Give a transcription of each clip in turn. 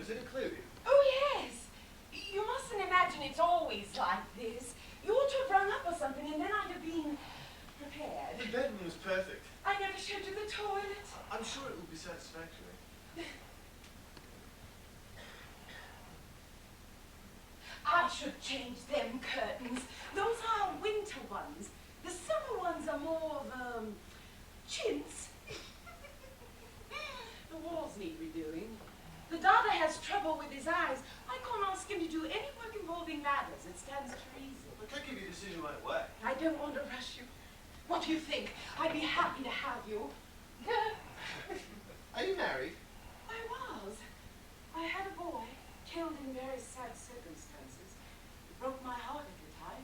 is it included? Oh, yes. You mustn't imagine it's always like this. You ought to have rung up or something, and then I'd have been prepared. The bedroom was perfect. I never showed you the toilet. I'm sure it will be satisfactory. I should change them curtains. Those are winter ones. The summer ones are more of, chintz. The walls need redoing. The Dada has trouble with his eyes. I can't ask him to do any work involving ladders. It stands to reason. I can't give you a decision right away. I don't want to rush you. What do you think? I'd be happy to have you. Are you married? I was. I had a boy, killed in very sad circumstances. It broke my heart at the time.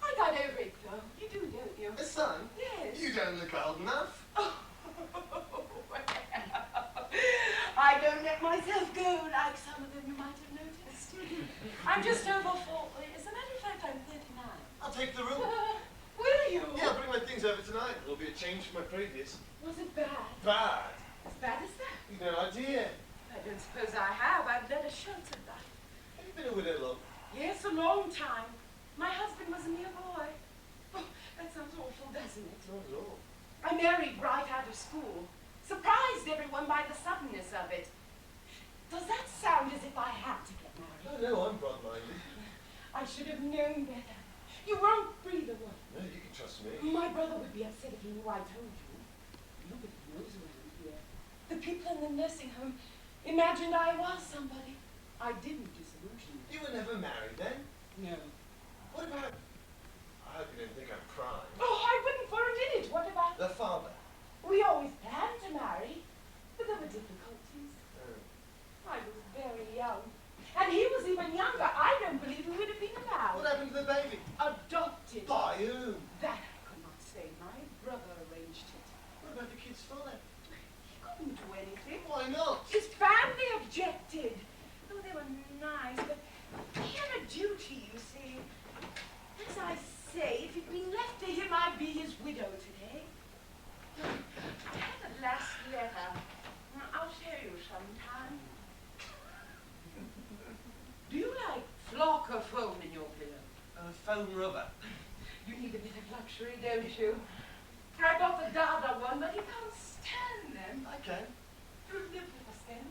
I got over it, though. You do, don't you? A son? Yes. You don't look old enough. Oh, well, I don't let myself go like some of them you might have noticed. I'm just over 40. As a matter of fact, I'm 39. I'll take the room. Will you? Yeah, I'll bring my things over tonight. It'll be a change from my previous. Was it bad? Bad? As bad as that? You've no idea. I don't suppose I have. I've led a sheltered life. Have you been a widow long? Yes, a long time. My husband was a mere boy. Oh, that sounds awful, doesn't it? Not at all. I married right out of school. Surprised everyone by the suddenness of it. Does that sound as if I had to get married? Oh, no, I'm broad-minded. I should have known better. You won't breathe a word. No, you can trust me. My brother would be upset if he knew I told you. Nobody knows around here. The people in the nursing home imagined I was somebody. I didn't disillusion them. You were never married then? No. What about... I hope you didn't think I'm crying. Oh, I wouldn't for a minute. What about... The father. We always planned to marry, but there were difficulties. Oh. I was very young. And he was even younger. I don't believe we would have been allowed. What happened to the baby? Adopted. By whom? That I could not say. My brother arranged it. What about the kid's father? He couldn't do anything. Why not? His family objected. Oh, they were nice, but he had a duty, you see. As I say, if it'd been left to him, I'd be his widow today. I had a last letter. I'll show you sometime. Do you like flock or foam in your pillow? Foam rubber. You need a bit of luxury, don't you? I got the Dada one, but he can't stand them. I can. You lived with us then?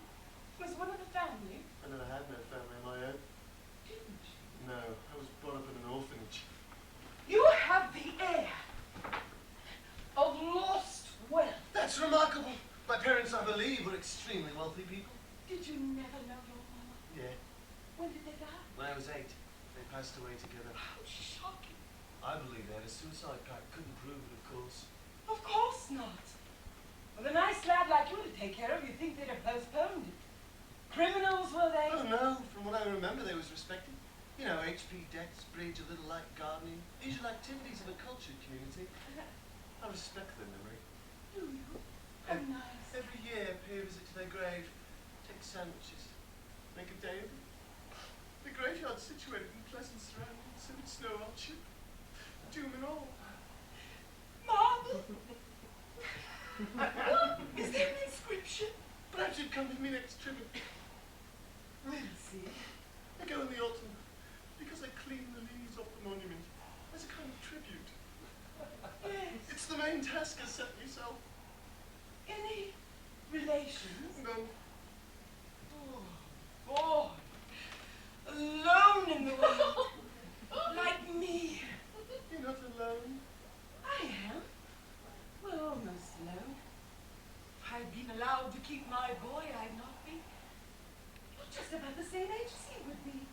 Was one of the family? I never had no family of my own. Didn't you? No, I was brought up in an orphanage. You have the air of lost wealth. That's remarkable. My parents, I believe, were extremely wealthy people. Did you never know your mama? Yeah. When did they die? When I was 8, they passed away together. How shocking. I believe they had a suicide pact. Couldn't prove it, of course. Of course not. With a nice lad like you to take care of, you'd think they'd have postponed it. Criminals, were they? Oh, no. From what I remember, they was respected. You know, HP decks, bridge, a little light gardening. Usual activities of a cultured community. I respect their memory. Do you? How nice. Every year, pay a visit to their grave. Take sandwiches. Make a day of it. The graveyard's situated in pleasant surroundings, so it's no hardship. Doom and all. Marble? Is there an inscription? Perhaps you'd come with me next trip. We'll see. I go in the autumn because I clean the leaves off the monument as a kind of tribute. Yes. It's the main task I set myself. Any relations? No. Oh, boy. Alone in the world. Like me. You're not alone. I am. We're almost alone. If I'd been allowed to keep my boy, I'd not be. You're just about the same age as he would be.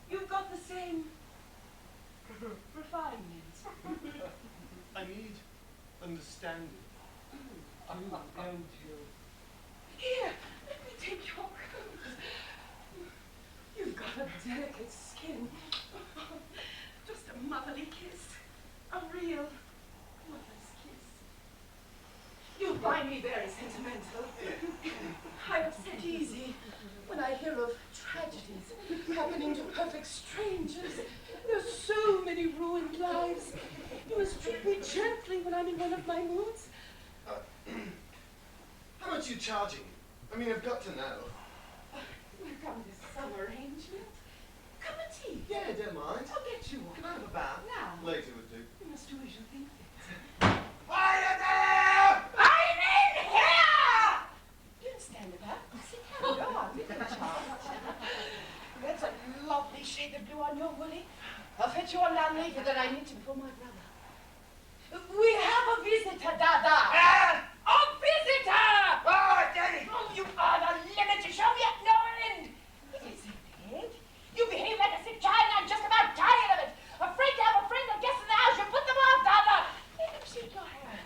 You've got the same refinements. I need understanding. Don't you? Here, let me take your coat. You've got a delicate skin. Just a motherly kiss. A real mother's kiss. You find me very sentimental. I upset easy when I hear of tragedies happening to perfect strangers. There's so many ruined lives. You must treat me gently when I'm in one of my moods. How much are you charging? I mean, I've got to know. from this summer arrangement. Cup of tea. Yeah, don't mind. I'll get you one. Can I have a bath? Now. Later would do. You must do as you think fit. Fire there! I'm in here! Don't stand about. Sit down. Go on. Give it a chance. That's a lovely shade of blue on your woolly. I'll fetch you on down later that I need to before my brother. We have a visitor, Dada. A visitor! Oh, Daddy! Oh, you are the limit to show me at no end. It isn't dead. You behave like a sick child and I'm just about tired of it. Afraid to have a friend or guest in the house. You put them off, Dada. Let him shake your hand.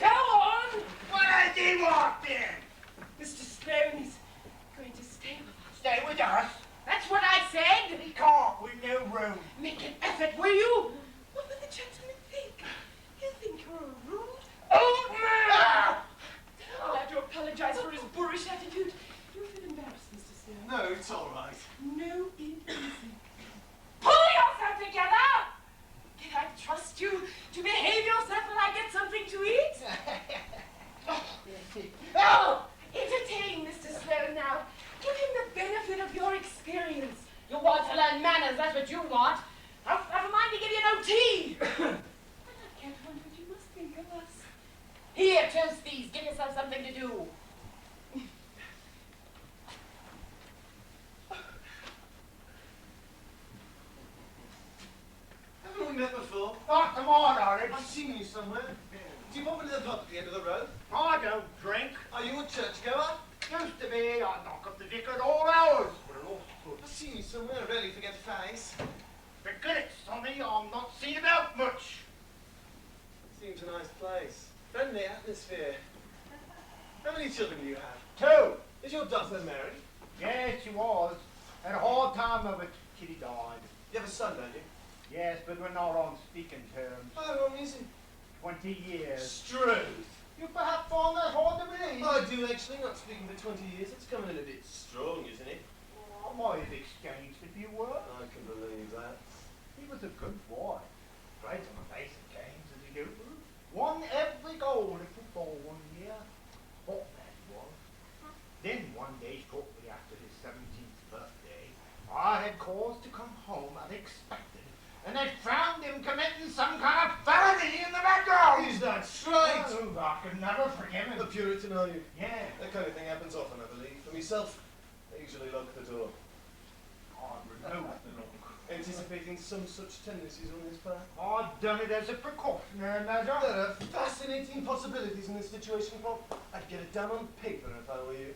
Go on. What has he walked in? Mr. Sloan is going to stay with us. Stay with us. That's what I said. He can't, with no room. Make an effort, will you? What will the gentleman think? He'll think you're a rude Old man! I'll have to apologize for his boorish attitude. You feel embarrassed, Mr. Sloan. No, it's all right. No, it isn't. Pull yourself together! Can I trust you to behave yourself when I get something to eat? Oh, entertain Mr. Sloan now. Give him the benefit of your experience. You want to learn manners, that's what you want. Never mind to give you no tea. But I can't wonder what you must think of us. Here, toast these. Give yourself something to do. Haven't we met before? Oh, come on, Orange. I've seen you somewhere. Do you pop into the pub at the end of the road? I don't drink. Are you a churchgoer? Used to be. I knock up the vicar at all hours. I've seen you somewhere. I rarely forget the face. Forget it, Sonny. I'm not seen about much. Seems a nice place. Friendly atmosphere. How many children do you have? 2. Is your daughter married? Yes, she was. Had a hard time of it. Kitty died. You have a son, don't you? Yes, but we're not on speaking terms. How long is he? 20 years. Struth. You perhaps find that hard to believe? I do actually, not speaking for 20 years. It's coming in a bit strong, isn't it? I might have exchanged a few words. I can believe that. He was a good boy. Great on the basic games as he do. Won every goal at football one year. What that was. Then one day, shortly after his 17th birthday, I had cause to come home unexpected, and had found him committing some kind of felony in the background. Is that straight? Oh, I could never forgive him. A Puritan, are you? Yeah. That kind of thing happens often, I believe. For myself, I usually lock the door. I removed the look. Anticipating some such tendencies on his part. I'd done it as a precautionary measure. There are fascinating possibilities in this situation, Bob. I'd get it down on paper if I were you.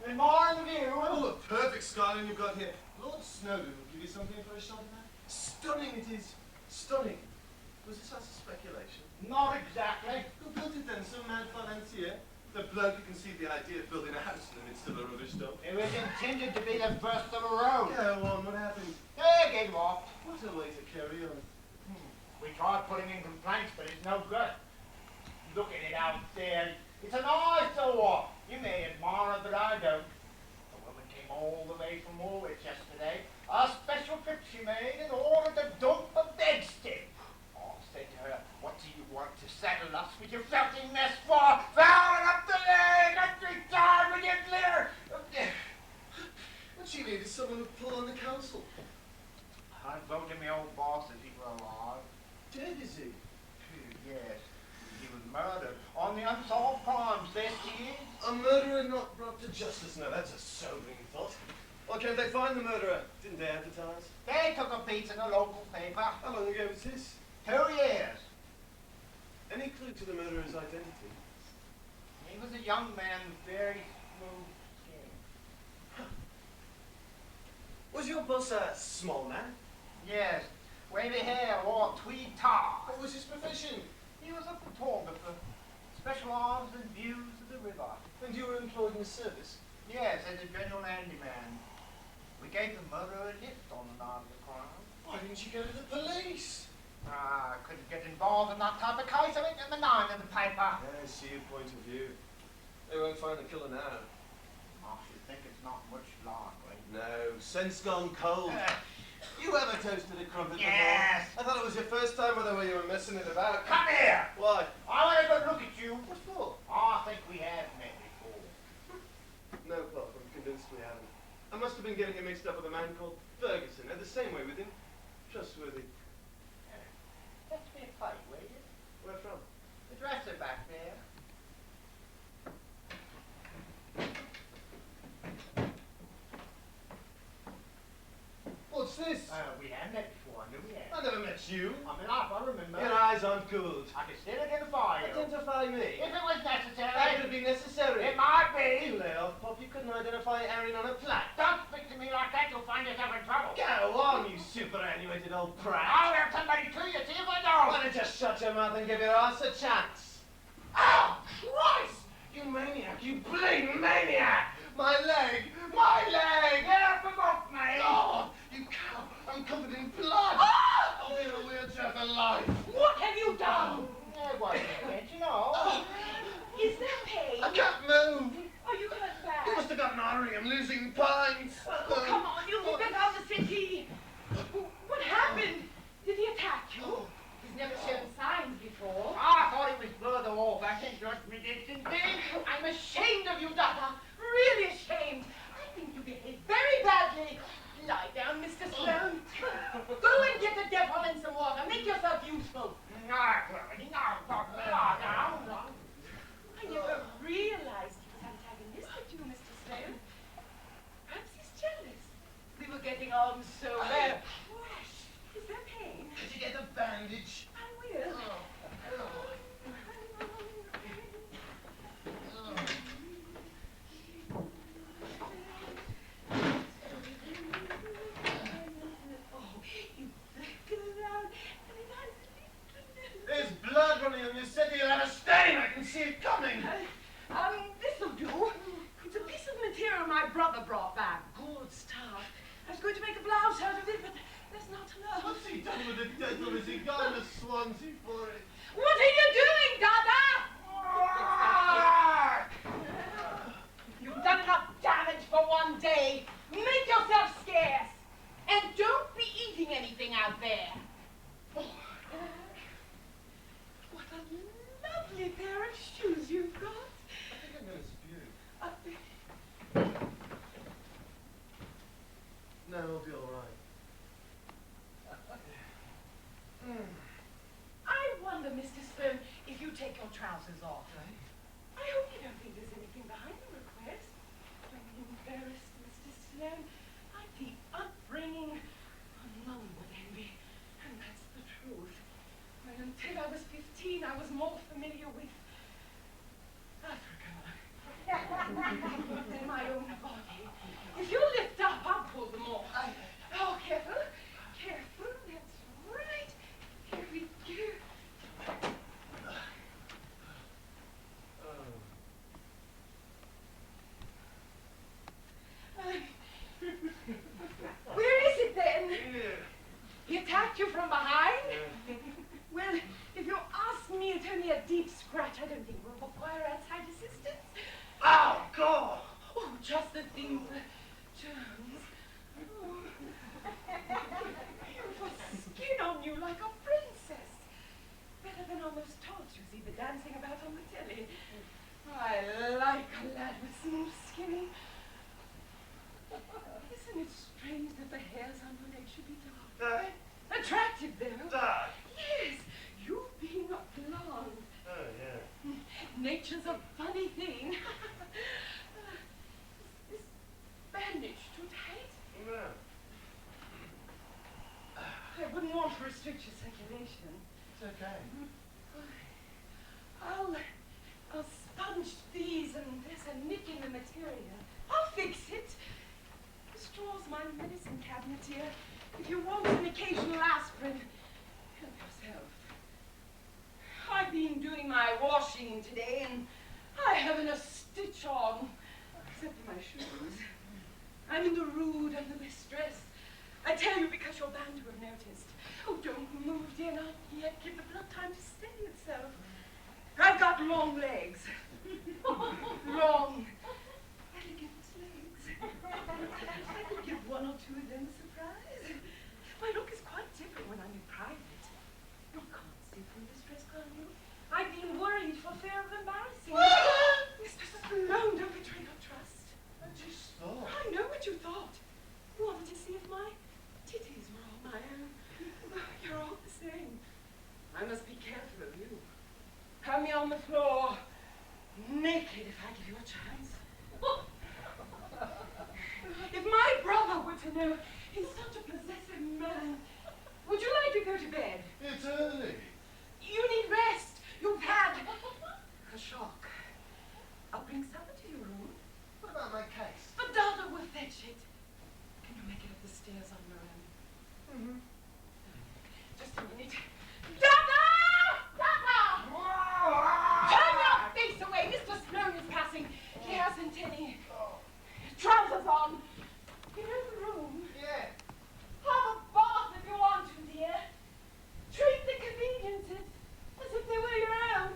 In my view, Oh, a perfect skyline you've got here. Lord Snowden will give you something for a shot at that. Stunning it is. Stunning. Was this house a speculation? not exactly. Who built it then? Some mad financier? The bloke who conceived the idea of building a house in the midst of a rubbish dump. It was intended to be the first of a road. Go on, what happened? They gave off. What a way to carry on. We tried putting in complaints, but it's no good. Look at it out there. It's an eyesore. You may admire it, but I don't. The woman came all the way from Woolwich yesterday. A special trip she made in order to dump a bedstead. I said to her, what do you want to saddle us with your filthy mess for? Fouling up the leg every time we get glitter. What she needed someone to pull on the council. I'd vote him my old boss if he were alive. Dead, is he? Yes. He was murdered on the unsolved crimes list he is. A murderer not brought to justice. Now that's a sobering thought. Why can't they find the murderer? Didn't they advertise? They took a piece in a local paper. How long ago was this? 2 years. Any clue to the murderer's identity? He was a young man with very smooth skin. Was your boss a small man? Yes. Wavy hair, wore a tweed tie. What was his profession? He was a photographer. Specialized in views of the river. And you were employed in the service? Yes, as a general handyman. We gave the murderer a lift on the night of the crime. Why didn't you go to the police? I couldn't get involved in that type of case. I went in the 9 in the paper. I see your point of view. They won't find the killer now. I should think it's not much likely. No, sense gone cold. You ever toasted a crumpet Yes. before? I thought it was your first time, by the way you were messing it about. Come here! Why? I want to go look at you. What for? I think I must have been getting him mixed up with a man called Ferguson. They're the same way with him. Trustworthy. Fetch me a pipe, will you? Where from? The dresser back there. What's this? We haven't met before, do we? I never met you. I'm an I remember. Your eyes aren't good. I can still identify you. Identify me. If it was necessary. That could be necessary. It might be. You lay off, Pop. You couldn't identify Aaron on a plaque. Don't speak to me like that, you'll find yourself in trouble. Go on, you superannuated old prat. I'll have somebody to you, see if I don't. Why don't you just shut your mouth and give your ass a chance? Oh, Christ! You maniac, you bleeding maniac! My leg! My leg! Get up and off me! God, you cow! I'm covered in blood! Ah! I'll be in a wheelchair for life! What have you done? There wasn't a you know. Is there pain? I can't move! Are you hurt bad? You must have gotten ornery. I'm losing pints! Oh, come on, you'll get out of the city. What happened? Did he attack you? He's never shown signs before. I thought he was further off. I think just me distant thing. I'm ashamed of you, Dada. Really ashamed. I think you behaved very badly. Lie down, Mr. Sloan. Go and get the devil in some water. Make yourself useful. No, Chloe, no, no. I never realized he was antagonistic to you, Mr. Sloan. Perhaps he's jealous. We were getting on so well. Is there pain? Did you get a bandage? I will. There's blood running on your city. You'll have a stain. I can see it coming. This'll do. It's a piece of material my brother brought back. Good stuff. I was going to make a blouse out of it, but there's not enough. What's he done with the dental? Has he gone to Swansea for it? What are you doing, Dada? You've done enough damage for one day. Make yourself scarce. And don't be eating anything out there. What a lovely pair of shoes you've got. I think I'm going to spew. No, it'll be all right. I wonder, Mr. Sloan, if you take your trousers off. I hope you don't think there's anything behind the request. I'm embarrassed, Mr. Sloan. My deep upbringing, none would envy, and that's the truth. Well, until I was 15, I was more familiar with Africa than my own body. If you lift up, I'll pull them off. Oh, careful, careful, that's right. Here we go. Where is it then? Here. He attacked you from behind? Well, if you ask me, it's only a deep scratch. I don't think we'll require outside assistance. Ow, God! Oh, just the thing for germs. Oh. Beautiful skin on you like a princess. Better than on those tots you see the dancing about on the telly. I like a lad with smooth skin. Isn't it strange that the hairs on your legs should be dark? Attractive, though. Dark? Yes, you being a blonde. Oh, yeah. Nature's a funny thing. Is this bandage too tight? No. I wouldn't want to restrict your circulation. It's okay. I'll sponge these, and there's a nick in the material. I'll fix it. The straw's my medicine cabinet here. If you want an occasional aspirin, help yourself. I've been doing my washing today, and I haven't a stitch on, except for my shoes. I'm in the rude under this dress. I tell you because you're bound to have noticed. Oh, don't move, dear, not yet. Give the blood time to steady itself. I've got long legs. Long, elegant legs. I could give one or two of them a surprise. My look is quite different when I'm in private. You can't see through this dress, can you? I've been worried for fear of embarrassing you. Mr. Sloan, don't betray your trust. I just thought. I know what you thought. I must be careful of you. Have me on the floor, naked if I give you a chance. If my brother were to know he's such a possessive man, would you like to go to bed? It's early. You need rest. You've had a shock. I'll bring supper to your room. What about my case? But Dada will fetch it. Can you make it up the stairs on your own? Mm-hmm. Just a minute. Dada! Dada! Turn your face away. Mr Sloan is passing. He hasn't any trousers on. You know the room? Yeah. Have a bath if you want to, dear. Treat the conveniences as if they were your own.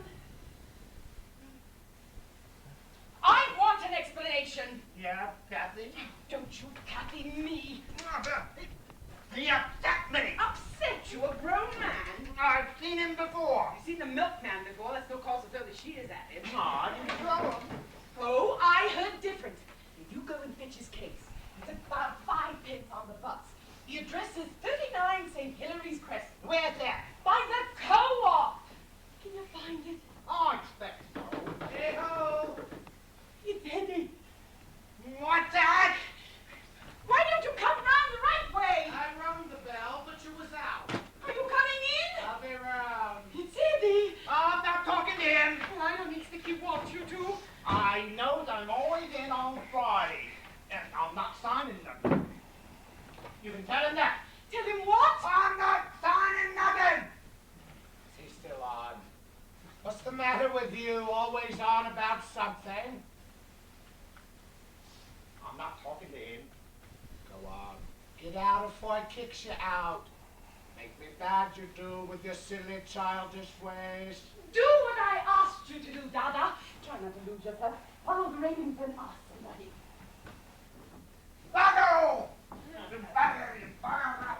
I want an explanation. Yeah, Kathy? Don't you Kathy me. He upset me. Upset you, a grown man? I've seen him before. You've seen the milkman before. That's no cause to throw the shears at him. No, I didn't throw him. Oh, I heard different. You go and fetch his case. It's about 5 pence on the bus. The address is 39 St. Hilary's Crescent. Where's that? By the co-op. Can you find it? I expect so. Hey-ho! It's Eddie. What's that? Why don't you come round the right way? I rung the bell, but you was out. Are you coming in? I'll be around. It's Eddie. I'm not talking to him. Well, I don't expect he wants you to. I know that I'm always in on Friday, and I'm not signing nothing. You can tell him that. Tell him what? I'm not signing nothing. Is he still on? What's the matter with you? Always on about something? I'm not talking to him. Go on. Get out before I kicks you out. Make me bad you do with your silly childish ways. Do what I asked you to do, Dada. Try not to lose yourself. Follow the railings and ask somebody. Bugger! You bugger! You bugger!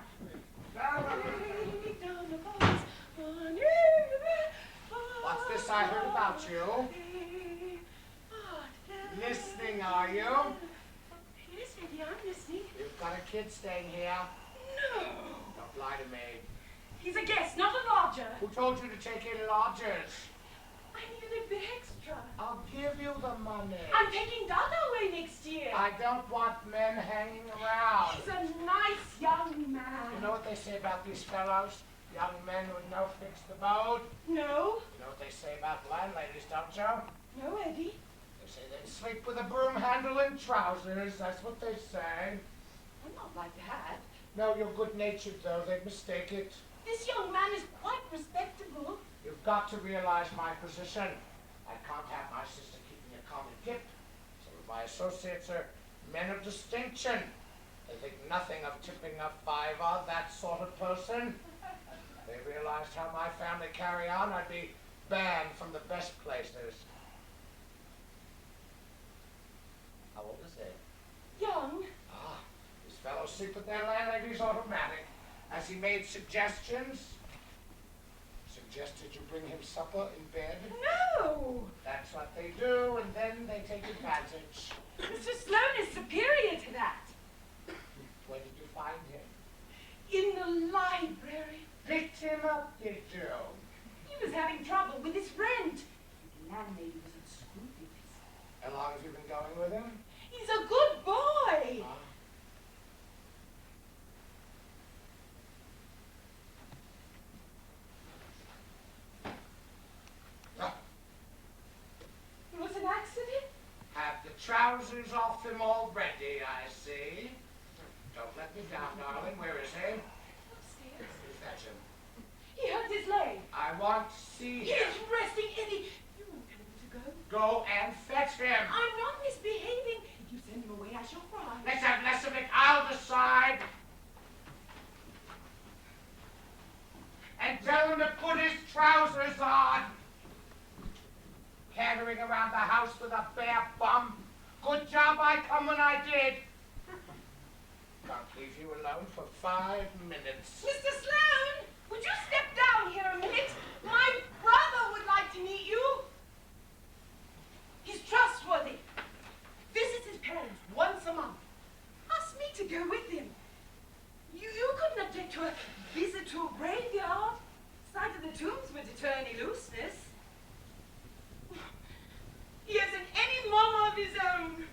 What's this I heard about you? Listening, are you? Yes, Eddie, I'm listening. You've got a kid staying here. No. Don't lie to me. He's a guest, not a lodger. Who told you to take in lodgers? I need a little bit extra. I'll give you the money. I'm taking Dada away next year. I don't want men hanging around. He's a nice young man. You know what they say about these fellows? Young men with no fixed abode? No. You know what they say about landladies, don't you? No, Eddie. They say they sleep with a broom handle and trousers. That's what they say. I'm not like that. No, you're good-natured, though. They'd mistake it. This young man is quite respectable. You've got to realize my position. I can't have my sister keeping a common tip. Some of my associates are men of distinction. They think nothing of tipping a fiver, that sort of person. If they realized how my family carry on, I'd be banned from the best places. How old is he? Young. Ah, these fellows sleep with their landladies automatic. Has he made suggestions? Suggested you bring him supper in bed? No. That's what they do, and then they take advantage. Mr. Sloan is superior to that. Where did you find him? In the library. Picked him up, did you? He was having trouble with his rent. The landlady was unscrupulous. How long have you been going with him? He's a good boy. It was an accident? Have the trousers off him already, I see. Don't let me down, darling. Where is he? Upstairs. You fetch him. He hurt his leg. I want to see He him. is resting, Eddie. You won't tell him to go. Go and fetch him. I'm not misbehaving. If you send him away, I shall cry. Let's have less of it. I'll decide. And tell him to put his trousers on. Cantering around the house with a bare bum. Good job I come when I did. Can't leave you alone for 5 minutes. Mr. Sloan, would you step down here a minute? My brother would like to meet you. He's trustworthy. Visits his parents once a month. Ask me to go with him. You couldn't object to a visit to a graveyard. Sight of the tombstones turny looseness. He hasn't any mama of his own.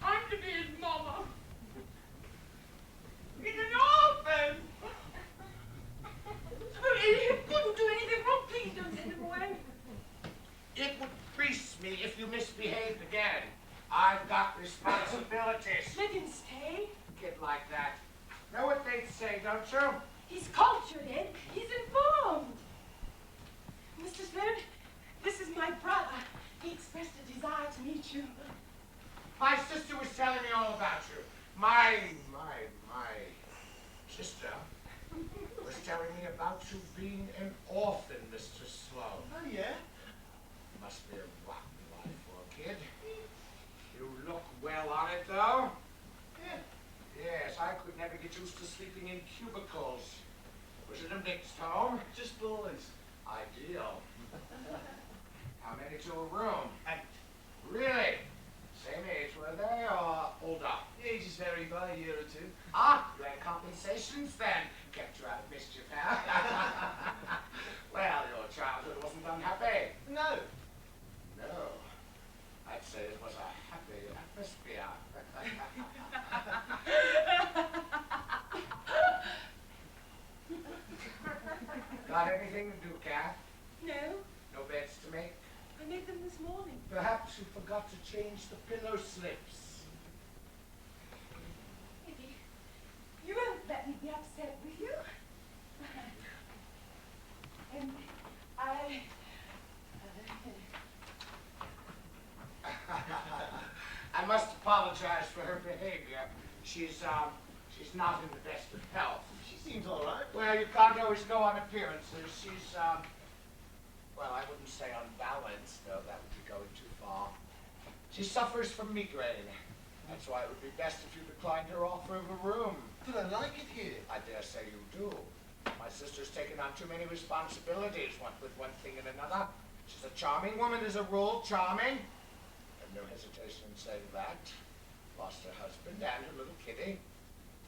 I'm to be his mama. He's an orphan. He couldn't do anything wrong. Please don't send him away. It would crease me if you misbehaved again. I've got responsibilities. Let him stay. Kid like that. Know what they'd say, don't you? He's cultured, Ed. He's informed. Mr. Sloan, this is my brother. He expressed a desire to meet you. My sister was telling me all about you. My sister was telling me about you being an orphan, Mr. Sloan. Oh, yeah? Must be a rotten life for a kid. You look well on it, though. Yeah. Yes, I could never get used to sleeping in cubicles. Was it a mixed home? Just boys. Ideal. How many to a room? 8. Really? Same age, were they, or older? The ages vary by a year or 2. Ah, you had compensations then. Kept you out of mischief, huh? Well, your childhood wasn't unhappy. No. No. I'd say it was a happy atmosphere. Got anything to do, Kath? No, No beds to make? I made them this morning. Perhaps you forgot to change the pillow slips. Eddie, you won't let me be upset with you. And I must apologize for her behavior. She's not in the best of health. She seems all right. Well, you can't always go on appearances. She's, well, I wouldn't say unbalanced, though. That would be going too far. She suffers from migraine. That's why it would be best if you declined her offer of a room. But I like it here. I dare say you do. My sister's taken on too many responsibilities, what with one thing and another. She's a charming woman as a rule, charming. And no hesitation in saying that. Lost her husband and her little kitty.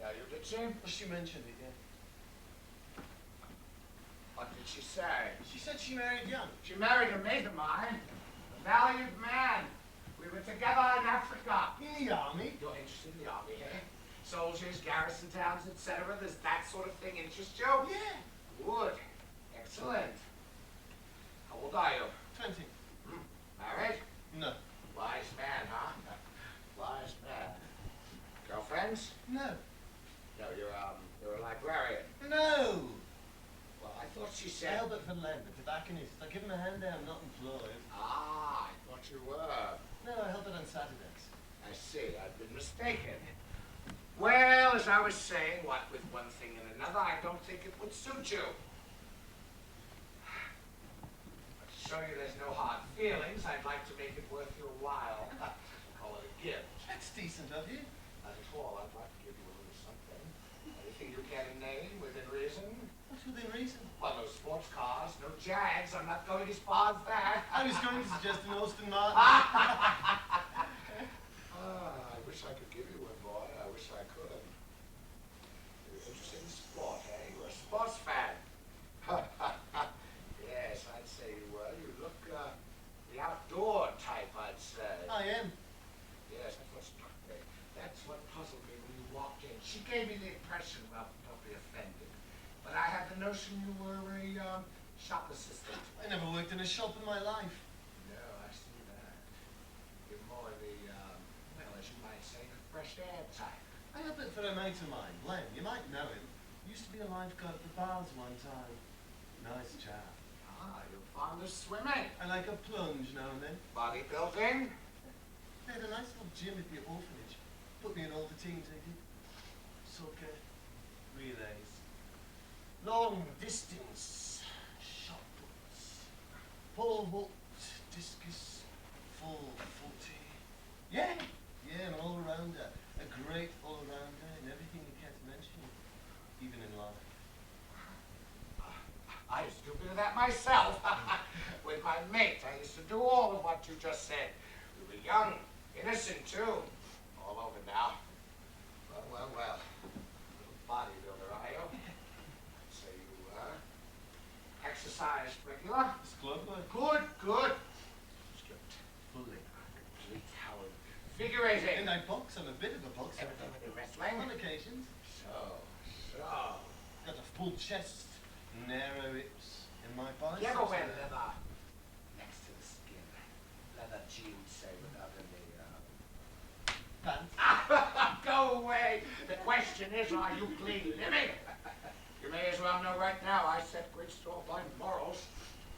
Tell you, did she? Well, she mentioned it, yeah. What did she say? She said she married young. She married a mate of mine, a valued man. We were together in Africa. In the army. You're interested in the army, eh? Soldiers, garrison towns, etc. Does that sort of thing interest you? Yeah. Good. Excellent. How old are you? 20. Married? No. Wise man, huh? Wise man. Girlfriends? No. No, you're a librarian. No. Well, I thought she said... Albert Van Len, the tobacconist. I give him a hand down, not employed. Ah, I thought you were. No, I help it on Saturdays. I see. I've been mistaken. Well, as I was saying, what with one thing and another, I don't think it would suit you. But to show you there's no hard feelings, I'd like to make it worth your while. Call it a gift. That's decent of you. Not at all. I'd like to give you a little something. Anything you can name within reason? What's within reason? Well, no sports cars, no Jags. I'm not going as far as that. I was going to suggest an Austin Martin. I wish I could give you one, boy. I wish I could. You're interested in sport, eh? You're a sports fan. Yes, I'd say you were. You look the outdoor type, I'd say. I am. Yes, that's what struck me. That's what puzzled me when you walked in. She gave me the impression, well, don't be offended, but I had the notion you were a shop assistant. I never worked in a shop in my life. No, I see that. You're more the, well, as you might say, the fresh air type. I help it for a mate of mine, Len. You might know him. Used to be a lifeguard at the bars one time. Nice chap. Ah, you're fond of swimming. I like a plunge now and then. Bodybuilding? They had a nice little gym at the orphanage. Put me in all the teams they did. Soccer, relays, long distance, shot puts, pole vault, discus, full 40. Yeah, an all-rounder. A great all-rounder in everything you care to mention, even in life. I used to do a bit of that myself. With my mate, I used to do all of what you just said. We were young, innocent too. All over now. Well. Little bodybuilder, are you? I'd say you were. exercise regular? It's club boy. Good, good. Strict. Fully. Complete Howard. Invigorating. And I box. I'm a bit of a boxer. Anything with your wrestling? On occasions. So. Got a full chest, narrow hips, in my biceps. You ever wear leather next to the skin? Leather jeans, say, without any, Pants. Go away! The question is, are you clean living? You may as well know right now I set great store by morals.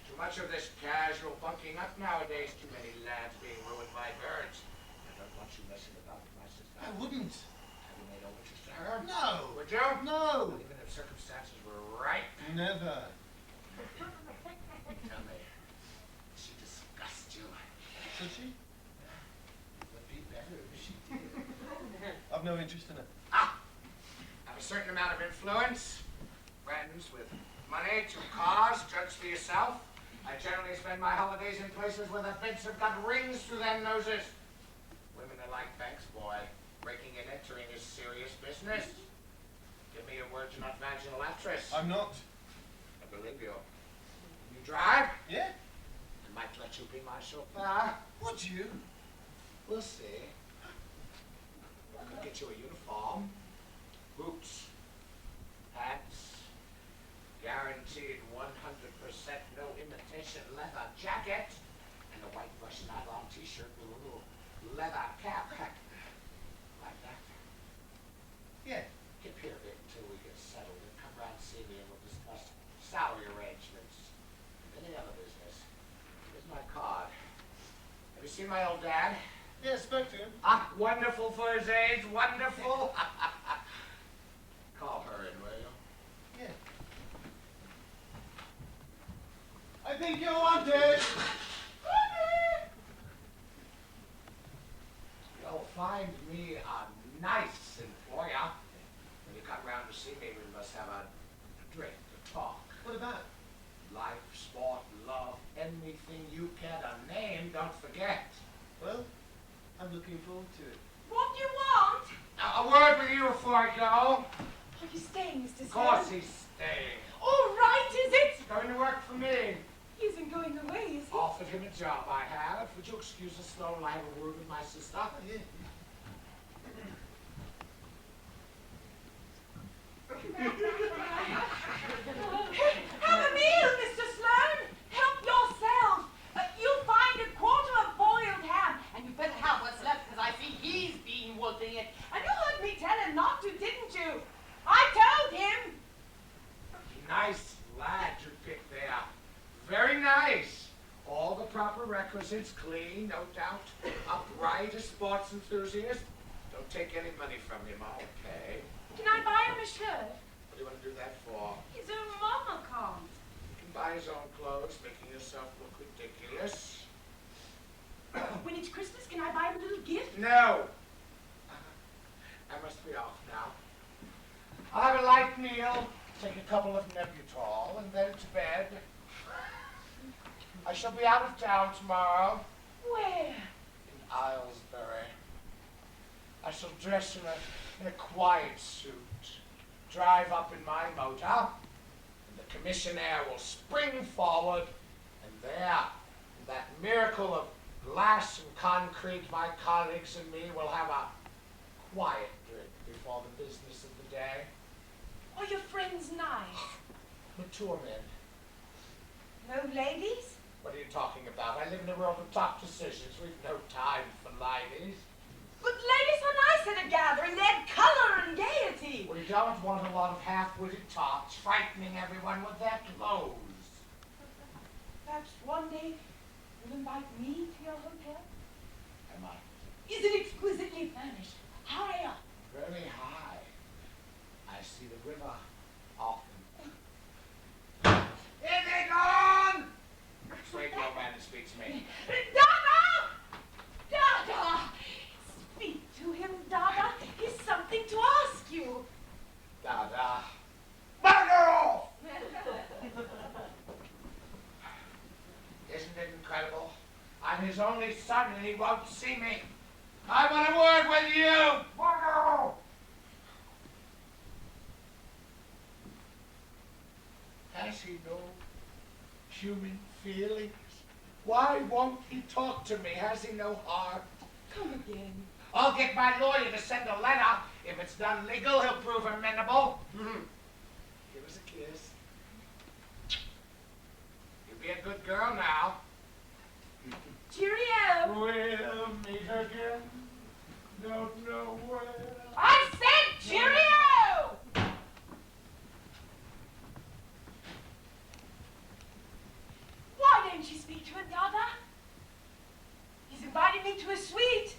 Too much of this casual bunking up nowadays. Too many lads being ruined by birds. I don't want you messing about with my sister. I wouldn't. Have you made overtures to her? No. Would you? No. Not even if circumstances were right. Never. Tell me, she disgusts you. Should she? It would be better if she did. I've no interest in it. Have a certain amount of influence. Friends with money, 2 cars, judge for yourself. I generally spend my holidays in places where the beds have got rings through their noses. Women are like banks, boy. Breaking and entering is serious business. Give me your word you're not vaginal actress. I'm not. I believe you. You drive? Yeah? I might let you be my chauffeur. Would you? We'll see. I could get you a uniform, boots, hats, guaranteed 100% no imitation leather jacket, and a white Russian nylon t-shirt with a little leather cap. Like that. Yeah. Hip here a bit until we get settled and come round and see me and we'll discuss salary arrangements and any other business. Here's my card. Have you seen my old dad? Yeah, spoke to him. Wonderful for his age, wonderful. Call her in, will you? Yeah. I think you want it. You'll find me a nice employer. When you come round to see me, we must have a drink, a talk. What about? Life, sport, love, anything you care to name, don't forget. Well, I'm looking forward to it. What do you want? A word with you before I go. Are you staying, Mr. Of Sloan? course he's staying. All right, is it? He's going to work for me. He isn't going away, is he? Offered him a job I have. Would you excuse us, Sloan, while I have a word with my sister? Oh, yeah. Have a meal, Mr. Sloan. Help yourself. You'll find a quarter of boiled ham, and you better have what's left, because I see he's been wolfing it. And you heard me tell him not to, didn't you? I told him. Nice lad you picked there. Very nice. All the proper requisites, clean, no doubt. Upright, a sports enthusiast. Don't take any money from him, okay? Can I buy him a shirt? What do you want to do that for? His own mama can't. You can buy his own clothes, making yourself look ridiculous. When it's Christmas, can I buy him a little gift? No. I must be off now. I'll have a light meal, take a couple of Nebutol, and then to bed. I shall be out of town tomorrow. Where? In Aylesbury. I shall dress in a quiet suit, drive up in my motor, and the commissionaire will spring forward, and there, in that miracle of glass and concrete, my colleagues and me will have a quiet drink before the business of the day. Are your friends nice? Mature men. No ladies? What are you talking about? I live in a world of top decisions. We've no time for ladies. But ladies are nice at a gathering. They add color and gaiety. We don't want a lot of half-witted tots frightening everyone with their clothes. Perhaps one day you'll invite me to your hotel? Am I? Is it exquisitely furnished? High up? Very high. I see the river often. Is it on? Persuade the old man to speak to me. Dada! Dada! Speak to him, Dada. He's something to ask you. Dada. Bugger off! Isn't it incredible? I'm his only son and he won't see me. I want a word with you! Bugger off! Has he no human feelings. Why won't he talk to me? Has he no heart? Come again. I'll get my lawyer to send a letter. If it's done legal, he'll prove amenable. Give us a kiss. You be a good girl now. Cheerio! We'll meet again. Don't know where. I said cheerio! Why don't you speak to her, Dada? He's invited me to a suite.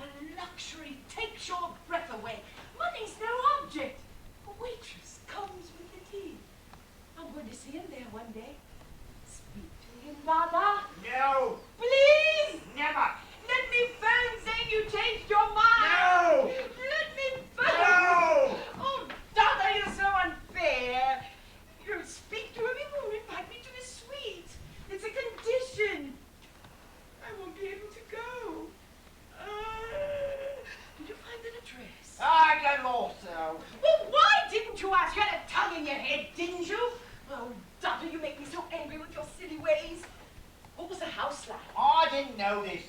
A luxury takes your breath away. Money's no object. A waitress comes with the tea. I'm going to see him there one day. Speak to him, Dada. No. Please! Never. Let me phone saying you changed your mind. No. Let me phone. No. Oh, Dada, you're so unfair. You speak to him, he won't invite me to his suite. It's a condition. I won't be able to go. Did you find an address? I got lost now. Well, why didn't you ask? You had a tongue in your head, didn't you? Oh, Dada, you make me so angry with your silly ways. What was the house like? I didn't notice.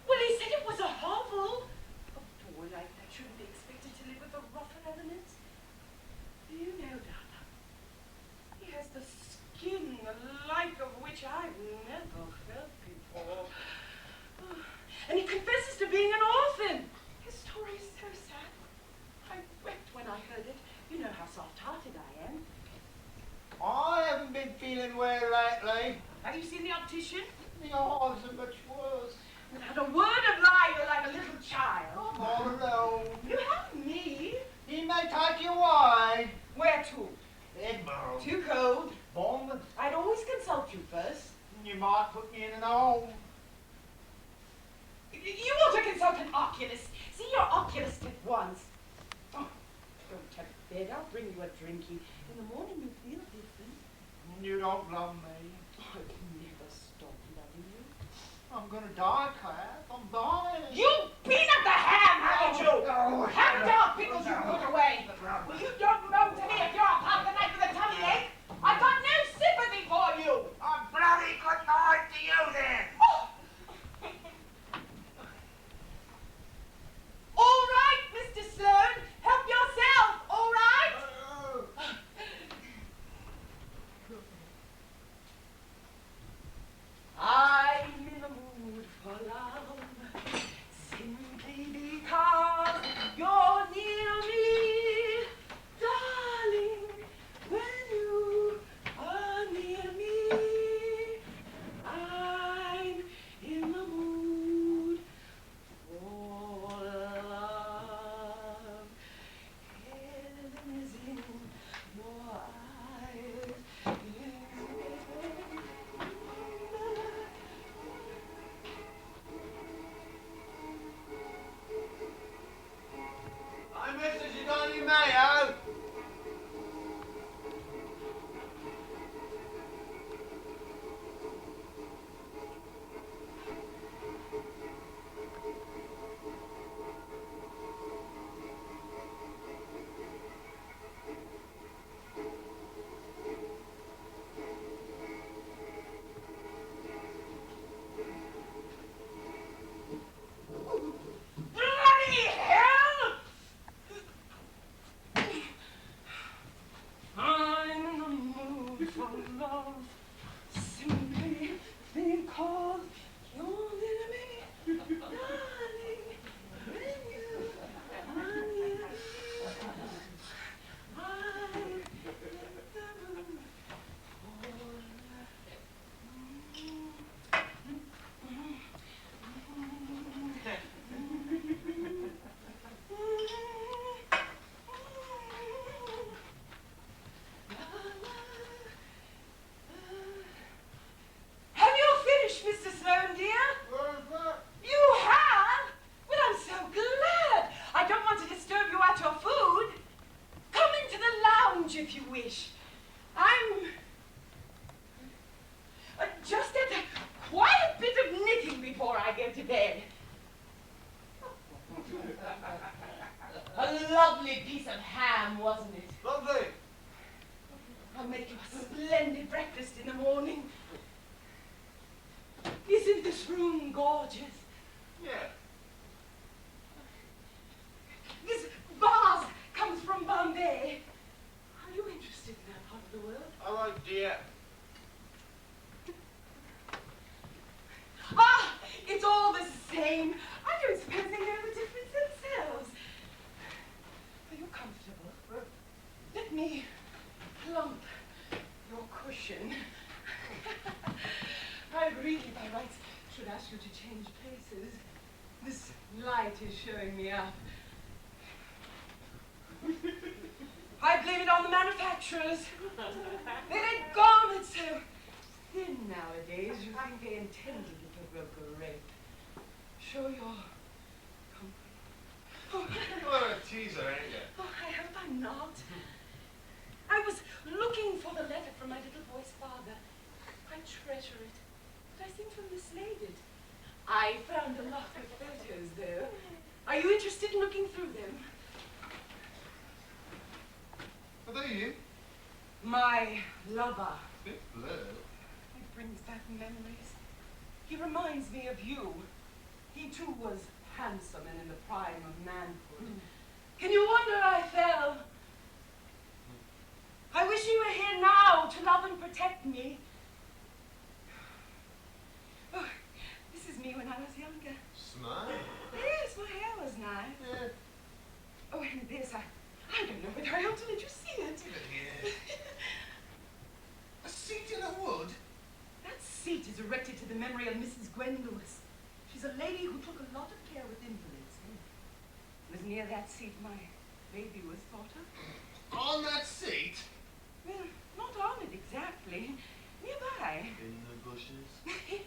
Well, he said it was a hovel. A boy like that shouldn't be expected to live with the rougher elements. Do you know, Dada? He has the skin, the like of which I've never felt before. And he confesses to being an orphan. His story is so sad. I wept when I heard it. You know how soft-hearted I am. I haven't been feeling well lately. Have you seen the optician? The eyes are much worse. Without a word of lie, you're like a little child. I'm all alone. You have me. He may take you away. Where to? Eberle. Too cold. Bournemouth. I'd always consult you first. You might put me in an home. You want to consult an oculist. See your oculist at once. Oh, don't touch bed. I'll bring you a drinky. In the morning you feel different. You don't love me. I've never stopped loving you. I'm gonna die, Kath. I'm dying. You've been at the ham, haven't you? Oh, Haven't our pickles you put away? Well, you don't know to me if you're a pound a night with a tummy ache. I've got no sympathy for you. A bloody good night to you then. Oh. All right, Mr. Sloan. Help yourself, all right? I'm in the mood for love, simply because you're near me, darling. When you are near me, I'm in the mood for love. Heaven is in your eyes. I message you got any mayo? Bloody hell! I'm in the mood for love, simply because you're near me, darling. When you are near me, I'm in the mood Have you finished, Mr. Sloan, dear? Where's that? You have? Well, I'm so glad. I don't want to disturb you at your food. Come into the lounge if you wish. I'm just at a quiet bit of knitting before I go to bed. A lovely piece of ham, wasn't it? Lovely. I'm make you a splendid breakfast in the morning. Isn't this room gorgeous? Yeah. This vase comes from Bombay. Are you interested in that part of the world? I like deer. Ah, it's all the same. I don't suppose they know the difference themselves. Are you comfortable? Let me plump your cushion. I really, by rights, should ask you to change places. This light is showing me up. I blame it on the manufacturers. They make garments so thin nowadays, you think they intended it to provoke a rape. Show your comfort. Oh, You're a teaser, ain't you? oh, I hope I'm not. I was looking for the letter from my little boy's father. I treasure it, but I seem to have mislaid it. I found a lot of photos, though. Are you interested in looking through them? Are they you? My lover. Bit blurred. It brings back memories. He reminds me of you. He too was handsome and in the prime of manhood. Can you wonder I fell? I wish you were here now to love and protect me. Oh, this is me when I was younger. Smile? Yes, my hair was nice. Yeah. Oh, and this, I don't know whether I ought to let you see it. Yeah. A seat in a wood? That seat is erected to the memory of Mrs. Gwen Lewis. She's a lady who took a lot of care with invalids. It was near that seat my baby was thought of. On that seat? Well, not on it exactly. Nearby. In the bushes. Yes.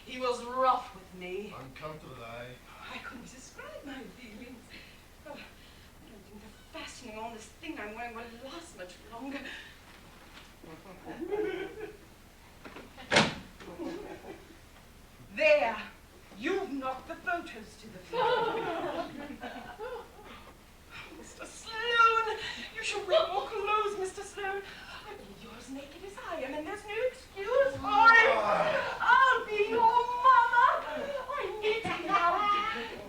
He was rough with me. Uncomfortable, eh? I couldn't describe my feelings. Oh, I don't think the fastening on this thing I'm wearing will last much longer. There! You've knocked the photos to the floor. Mr. Sloan! You should wear more clothes, Mr. Sloan. I believe you're as naked as I am, and there's no excuse for it. I'll be your mama. I need to get out.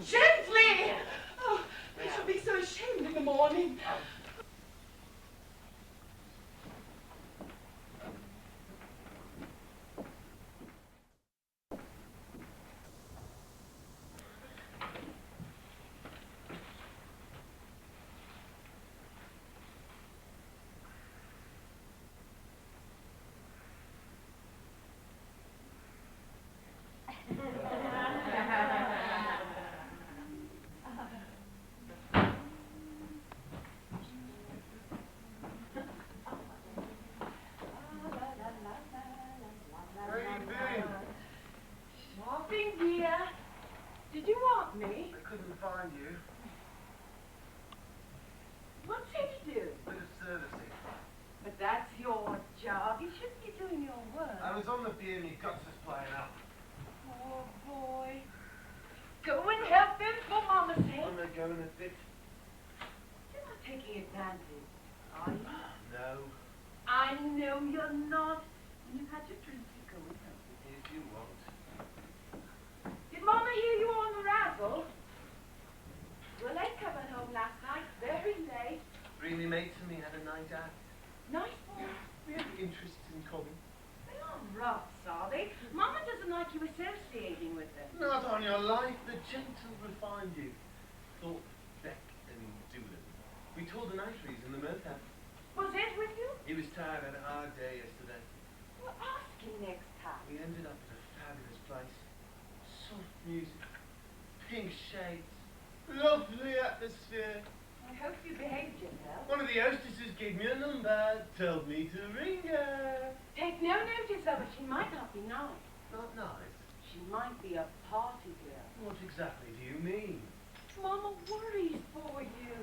Gently! Oh, I shall be so ashamed in the morning. Shopping, dear. Did you want me? I couldn't find you. What should you do? Bit of servicing. But that's your job. You shouldn't be doing your work. I was on the pier and your guts was playing up. Oh, boy. Go and help them for Mama's sake. I'm not going a bit. You're not taking advantage, are you? No. I know you're not. When you've had your drink, you go and help me. If you want. Did Mama hear you on the razzle? Well, they coming home last night very late. Really mates and me had a night out. Nice boy. We have interests in common. They aren't roughs, are they? Mama doesn't like you associating with them. Not on your life, the gentle refined you. Thought Beck and Doolin. We toured the night trees in the Mertap. Was Ed with you? He was tired, had a hard day yesterday. Well, ask him next time. We ended up at a fabulous place. Soft music, pink shades, lovely atmosphere. I hope you behaved yourself. One of the hostesses gave me a number, told me to ring her. Take no notice of her. She might not be nice. Not nice. She might be a party girl. What exactly do you mean? Mama worries for you.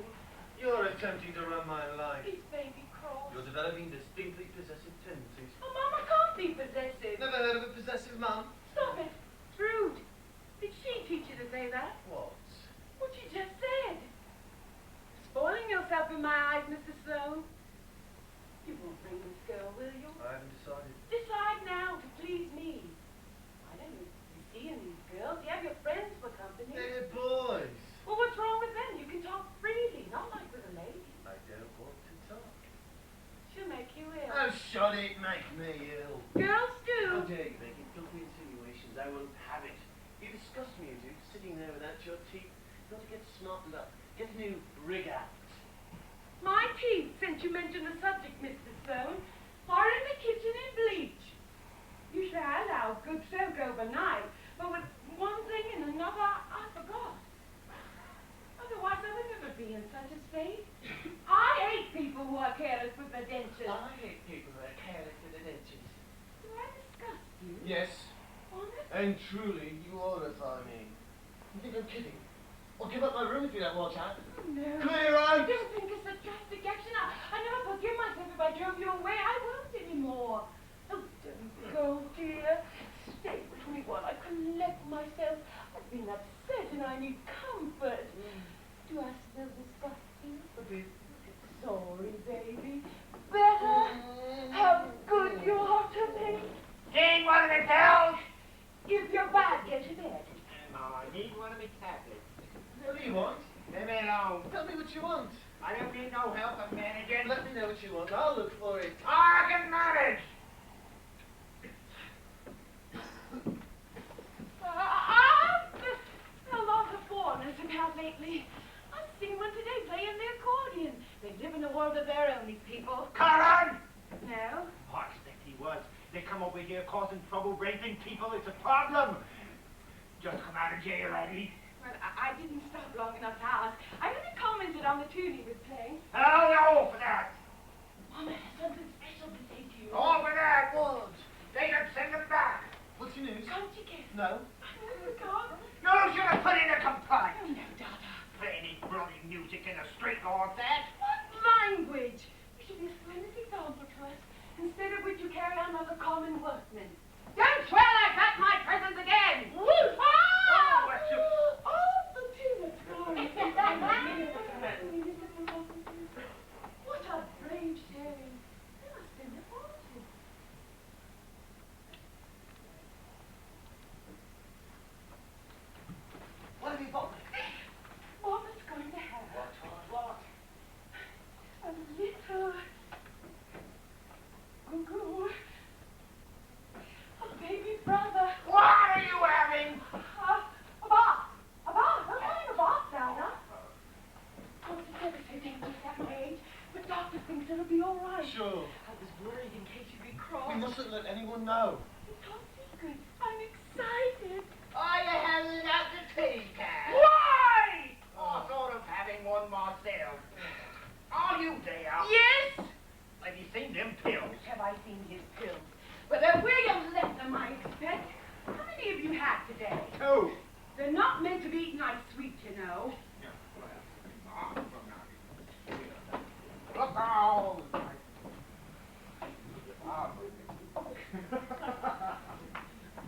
You're attempting to run my life. He's baby cross. You're developing distinctly possessive tendencies. Oh, Mama can't be possessive. Never heard of a possessive mum? Stop it. It's rude. Did she teach you to say that? What? What you just said. Spoiling yourself in my eyes, Mr. Sloan. marrying this girl, will you? I haven't decided. Decide now to please me. I don't know if you see these girls. You have your friends for company. They're boys. Well, what's wrong with them? You can talk freely, not like with a lady. I don't want to talk. She'll make you ill. Oh, shut it, make me ill. Girls How do. dare you make filthy insinuations? I won't have it. You disgust me, you do, sitting there without your teeth. You've got to get smartened up. Get a new rig out. My teeth, since you mentioned the subject, Mr. Sloan, are in the kitchen in bleach. Usually I allow good soak overnight, but with one thing and another, I forgot. Otherwise, I would never be in such a state. I hate people who are careless with their dentures. I hate people who are careless with their dentures. Do I disgust you? Yes, Honest? and truly, you horrify me. You think I'm kidding? I'll give up my room if you don't watch out. Oh, no. Clear I out! don't think it's a drastic action. I never forgive myself if I drove you away. I won't anymore. Oh, don't go, dear. Stay with me while I collect myself. I've been upset and I need comfort. Do I still disgust you? A bit. Sorry, baby. Better? How good you are to me. Need one of the pills? If you're bad, get to bed. No, I need one of the tablets. What do you want? Leave me alone. Tell me what you want. I don't need no help at managing. Let me know what you want. I'll look for it. I can manage. A lot of foreigners have had lately. I've seen one today playing the accordion. They live in a world of their own, these people. Colin! No? Oh, I expect he was. They come over here causing trouble, raping people. It's a problem. Just come out of jail, Eddie. Well, I didn't stop long enough to ask. I only commented on the tune he was playing. Oh, no, for that. Mama has something special to say to you. Oh, for that. What? They can send them back. What's your news? Can't you guess? No. Oh, God. You should have put in a complaint. Oh, no, Dada. Play any bloody music in the street like that. What language? You should be a splendid example to us. Instead of which you carry on like a common workman. Don't swear like that, my presence again! Woo! Ah! what's your... Oh, the tulip glory! What a brave sharing. They must have been devoted. What have you got me? Mama's going to have What? a little goo-goo. A baby brother. What are you having? A bath. A bath. I'm having a bath, Dada. Oh, it's never so dangerous at my age, but doctor thinks it'll be all right. Sure. I was worried in case you'd be cross. We mustn't let anyone know. It's top secret. I'm excited. Are you having out the tea, Kath? Why? Oh, sort of having one myself. Are you there? Yes. Have you seen them pills? Have I seen his pills? But they're where you left them, I expect. How many have you had today? 2. They're not meant to be eaten ice sweet, you know. Look out!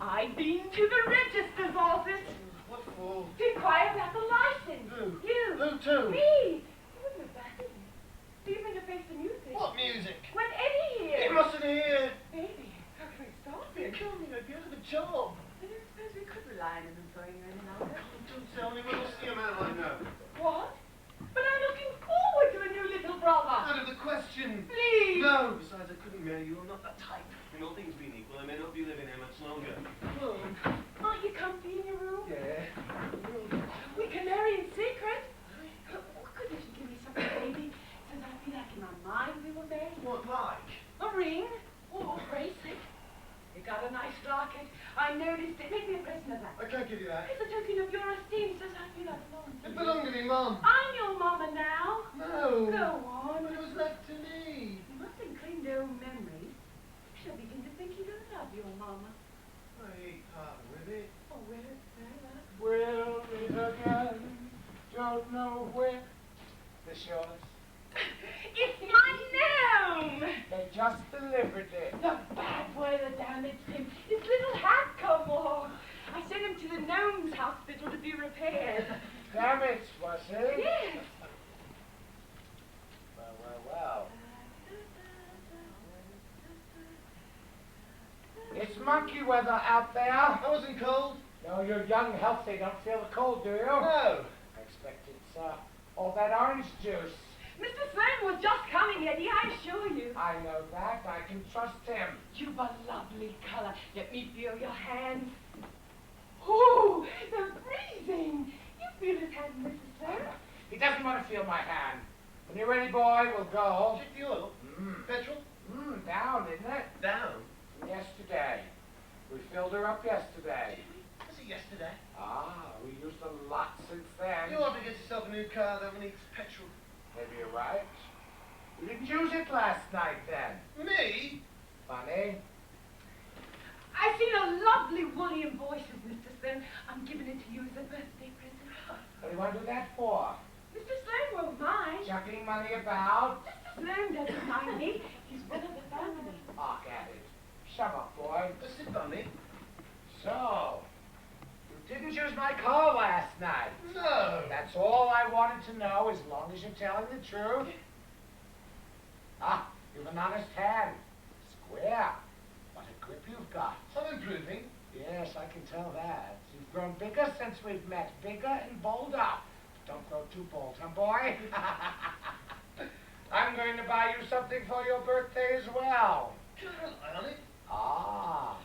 I've been to the register's office What for? to inquire about the license. Who? You. Who to? Me. You wouldn't have batted me. Even to face the music. What music? When Eddie here. He mustn't hear. Baby, how can we stop You it? killed me. I'd be out of a job. I don't suppose we could rely on him employing you any longer. Don't tell me. We'll see a man I know. What? But I'm looking forward to a new little brother. Out of the question. Please. No. Besides, I couldn't marry you. I'm not that type. And all things being equal, I may not be living here much longer. Oh. Aren't you comfy in your room? Yeah. We can marry in secret. Oh, couldn't you give me something, baby? Since I feel like in my mind we were married. What like? A ring or a bracelet. You got a nice locket. I noticed it. Make me a present of that. I can't give you that. It's a token of your esteem, since I feel I belong to It you. belonged to me, Mum. I'm your mama now. No. Go on. But it was left to me. You mustn't cling to old memories. She'll begin to think you don't love your mama. I ain't parting with it. Oh, well, very well. We'll meet again. Don't know where. This yours? It's my gnome! They just delivered it. The bad weather damaged him. His little hat come off. I sent him to the gnome's hospital to be repaired. Damaged, was it? Yes. Well. monkey weather out there. I wasn't cold. No, you're young, healthy. Don't feel the cold, do you? No. I expect it's all that orange juice. Mr. Sloan was just coming, Eddie, I assure you. I know that. I can trust him. You've a lovely color. Let me feel your hands. Oh, they're freezing. You feel his hand, Mr. Sloan? He doesn't want to feel my hand. When you're ready, boy, we'll go. Check fuel. Petrol? Down, isn't it? Down. Yesterday. We filled her up yesterday. Was it yesterday? We used a lot since then. You ought to get yourself a new car that needs petrol. Maybe you're right. You didn't use it last night, then. Me? Funny. I've seen a lovely woolly embroidery, Mr. Sloan. I'm giving it to you as a birthday present. What do you want to do that for? Mr. Sloan won't mind. Chucking money about? Mr. Sloan doesn't mind me. He's one of the family. Hark at it. Shut up, boy. Just sit by me. So, you didn't use my car last night. No. That's all I wanted to know, as long as you're telling the truth. You've an honest hand. Square. What a grip you've got. I'm improving. Yes, I can tell that. You've grown bigger since we've met. Bigger and bolder. Don't grow too bold, huh, boy? I'm going to buy you something for your birthday as well. Can I rely on it?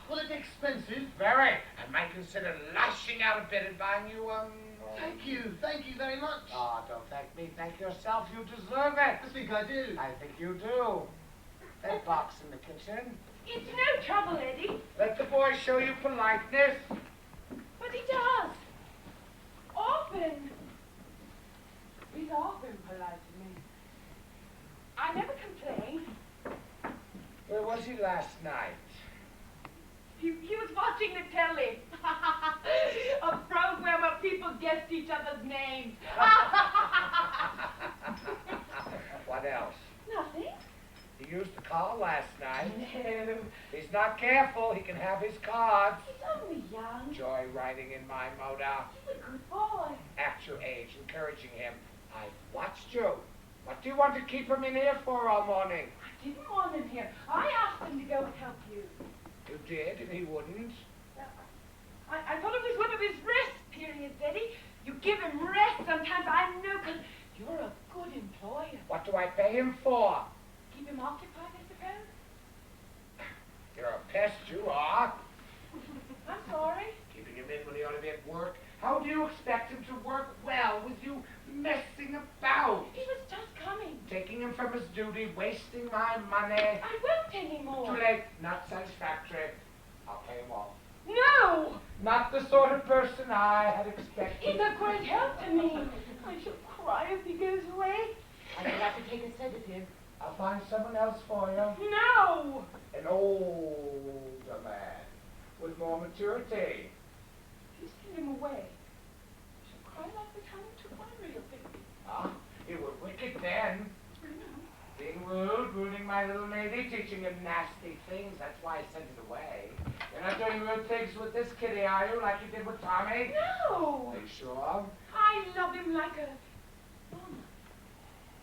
Will it be expensive? Very. I might consider lashing out a bit and buying you Thank you very much. Don't thank me. Thank yourself. You deserve it. I think I do. I think you do. That box in the kitchen. It's no trouble, Eddie. Let the boy show you politeness. But he does. Often. He's often polite to me. I never complain. Where was he last night? He was watching the telly. A program where people guessed each other's names. What else? Nothing. He used the car last night. No. He's not careful. He can have his cards. He's only young. Joy riding in my motor. He's a good boy. At your age, encouraging him. I've watched you. What do you want to keep him in here for all morning? I didn't want him here. I asked him to go and help you. You did, and he wouldn't. I thought it was one of his rest periods, Eddie. You give him rest sometimes, I know, because you're a good employer. What do I pay him for? Keep him occupied, I suppose? You're a pest, you are. I'm sorry. Keeping him in when he ought to be at work. How do you expect him to work well with you messing about? He was just coming. Taking him from his duty, wasting my money. I won't anymore. Too late. Not satisfactory. I'll pay him off. No! Not the sort of person I had expected. He's a great help to me. I shall cry if he goes away. I shall have to take a sedative. I'll find someone else for you. No! An older man with more maturity. You send him away. I shall cry like the time you took my real baby. You were wicked then. I know. Being rude, ruining my little lady, teaching him nasty things. That's why I sent it away. You're not doing rude things with this kitty, are you, like you did with Tommy? No! Are you sure? I love him like a woman.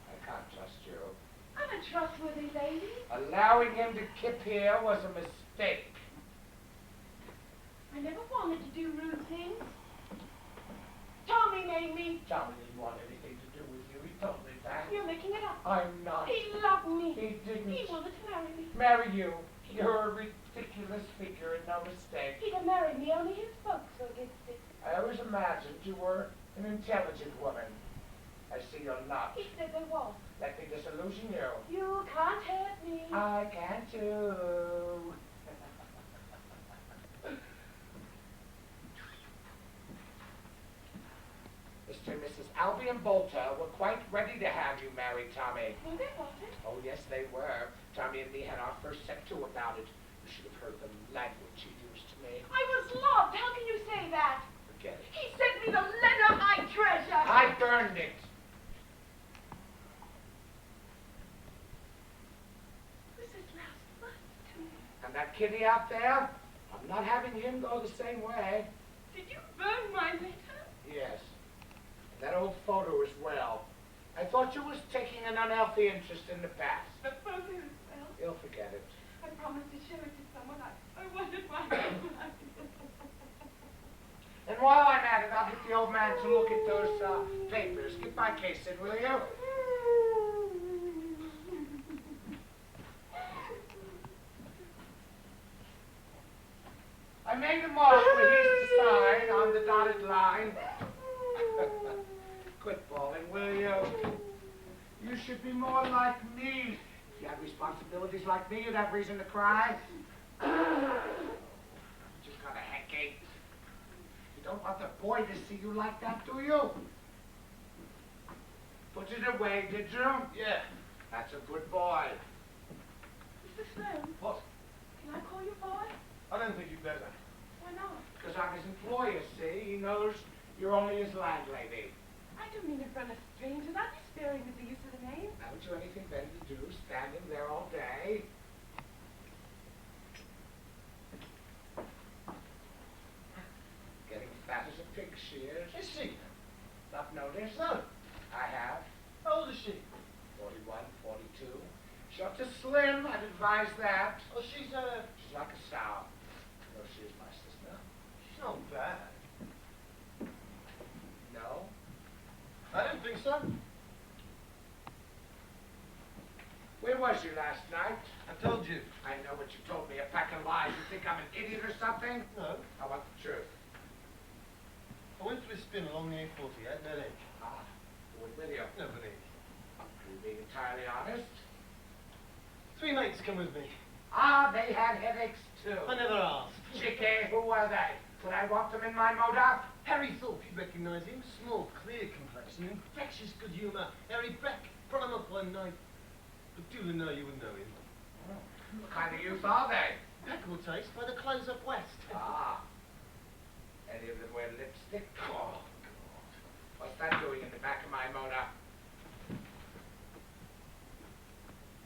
I can't trust you. I'm a trustworthy lady. Allowing him to kip here was a mistake. I never wanted to do rude things. Tommy made me. Tommy didn't want anything to do with you. He told me that. You're making it up. I'm not. He loved me. He didn't. He wanted to marry me. Marry you. You're a ridiculous figure and no mistake. He'd have married me, only his folks were against it. I always imagined you were an intelligent woman. I see you're not. He said they was. Let me disillusion you. You can't hurt me. I can too. Mr. and Mrs. Albie and Bolter were quite ready to have you marry Tommy. No, they wasn't. Oh, yes, they were. Tommy and me had our first set-to about it. You should have heard the language he used to me. I was loved. How can you say that? Forget it. He sent me the letter I treasure. I burned it. This is last month to me. And that kitty out there, I'm not having him go the same way. Did you burn my letter? Yes. And that old photo as well. I thought you was taking an unhealthy interest in the past. The photo as well. You'll forget it. I promised to show it to someone. I wanted my I'll get the old man to look at those papers. Get my case in, will you? I made a mark where he's to sign on the dotted line. Quit bawling, will you? You should be more like me. If you had responsibilities like me, you'd have reason to cry. Just got a headache. You don't want the boy to see you like that, do you? Put it away, did you? Yeah. That's a good boy. Mr Sloan, What? can I call you boy? I don't think you better. Why not? Because I'm his employer, see? He knows you're only his landlady. I don't mean in front of strangers. I'd be sparing with the use of the name. Haven't you anything better to do, standing there all day? Getting fat as a pig shears. Is she? Not noticed? No. I have. How old is she? 41, 42. Short to slim, I'd advise that. Oh, she's She's like a sow. No, she is my sister. she's not bad. No? I don't think so. Where was you last night? I told you. I know what you told me, a pack of lies. You think I'm an idiot or something? No. I want the truth. I went for a spin along the A40 at that age. Ah, who was with you? Nobody. Are you being entirely honest? 3 mates come with me. Ah, they had headaches too. I never asked. Chicky, who were they? Could I walk them in my motor? Harry thought you'd recognise him. Small, clear complexion, infectious good humour. Harry Beck brought him up one night. But do you know you would know him? What kind of youth are they? Peckle taste by the close up west. Ah. Any of them wear lipstick? Oh, God. What's that doing in the back of my motor?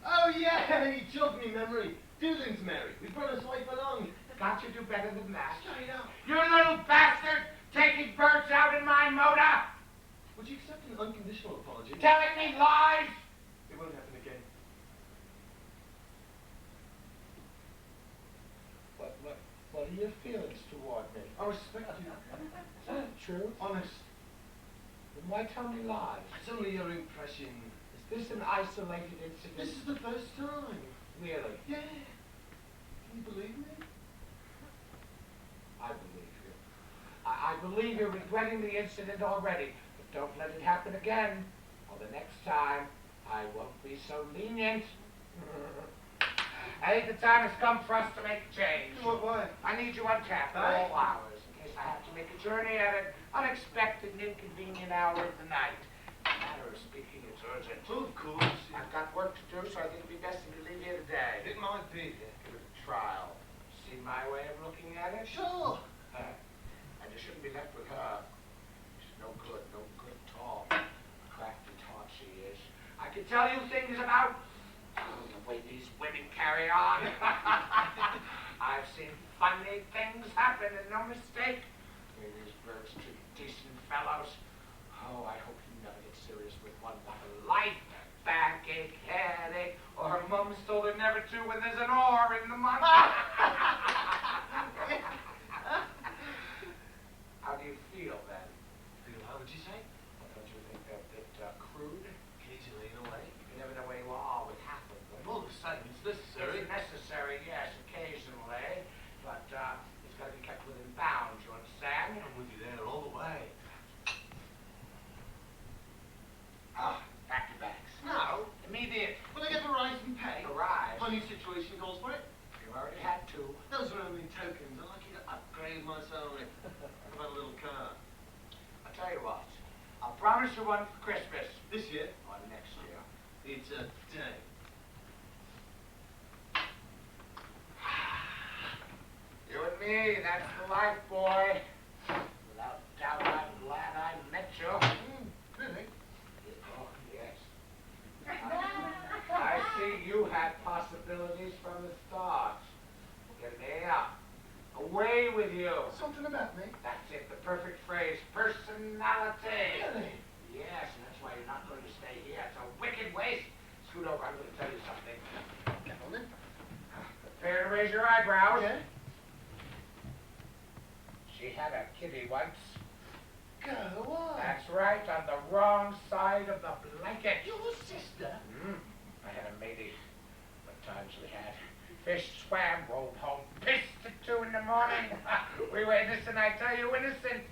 Oh, yeah, he jogged me memory. Dooling's married. We brought his wife along. Can't you do better than that? Straight up. You little bastard! Taking birds out in my motor! Would you accept an unconditional apology? Telling me lies! It won't happen again. What are your feelings toward me? I respect you. Is that true? Honest. Then why tell me lies? It's only your impression. Is this an isolated incident? This is the first time. Really? Yeah. Can you believe me? I believe you. I believe you're regretting the incident already, but don't let it happen again, or the next time I won't be so lenient. I think the time has come for us to make a change. Why? I need you on tap at all hours, in case I have to make a journey at an unexpected and inconvenient hour of the night. Matter of speaking, it's urgent. Of course. I've got work to do, so I think it'd be best if you leave here today. It might be. Give it a trial. See my way of looking at it? Sure. And you shouldn't be left with her. She's no good at all. Crafty taunt she is. I can tell you things about the way these women carry on. I've seen funny things happen and no mistake. These birds treat decent fellows. Oh, I hope you never get serious with one. Not a life, backache, headache, or her mom's told her never to when there's an oar in the month. How do you feel then? How would you say? Well, don't you think they're a bit crude? Occasionally, in a way. You never know where you are with half of them. All of a sudden, it's necessary. It's necessary, yes, occasionally, but it's got to be kept within bounds, you understand? I'm with you there all the way. Pack your bags. No. Immediate. Will I get a rise in pay? Arrive. Funny situation calls for it. You already had two. Those are only tokens. I'd like you to upgrade my salary. How about a little car? I'll tell you what. I'll promise you one for Christmas. This year? Or next year. It's a day. You and me, that's the life, boy. Without doubt, I'm glad I met you. Really? Oh, yes. I see you had possibilities from the start. Get me up. Away with you. Something about me? That's it, the perfect phrase. Personality. Really? Yes, and that's why you're not going to stay here. It's a wicked waste. Scoot over, I'm going to tell you something. Gentlemen. Prepare to raise your eyebrows. Yeah? She had a kitty once. Go, why? That's right, on the wrong side of the blanket. Your sister? I had a matey. What times we had. Fish swam, rolled home, pissed at 2 in the morning. We were innocent, I tell you, innocent.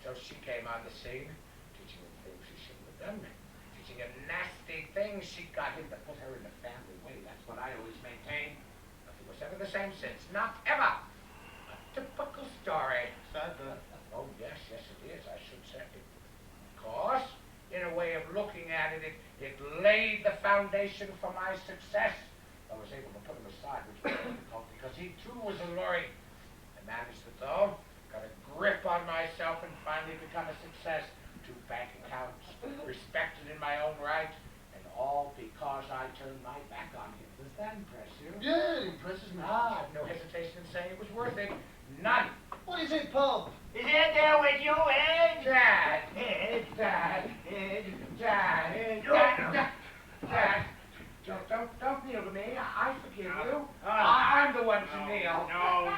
Till she came on the scene, teaching him things she shouldn't have done. Teaching him nasty things. She got him to put her in the family way. That's what I always maintain. Nothing was ever the same since. Not ever. A typical story. Sad, though. Oh, yes, yes it is, I should say. Of course, in a way of looking at it, it laid the foundation for my success. I was able to put him aside, which was difficult, because he too was a lorry. I managed it though, got a grip on myself, and finally become a success. 2 bank accounts, respected in my own right, and all because I turned my back on him. Does that impress you? Yeah, it impresses me. I've no hesitation in saying it was worth it. None. What is it, Pop? Is Ed there with you, Ed? Dad. Ed. Dad. Ed. Dad. Ed. Dad. Don't kneel to me. I forgive you. I'm the one to kneel. No.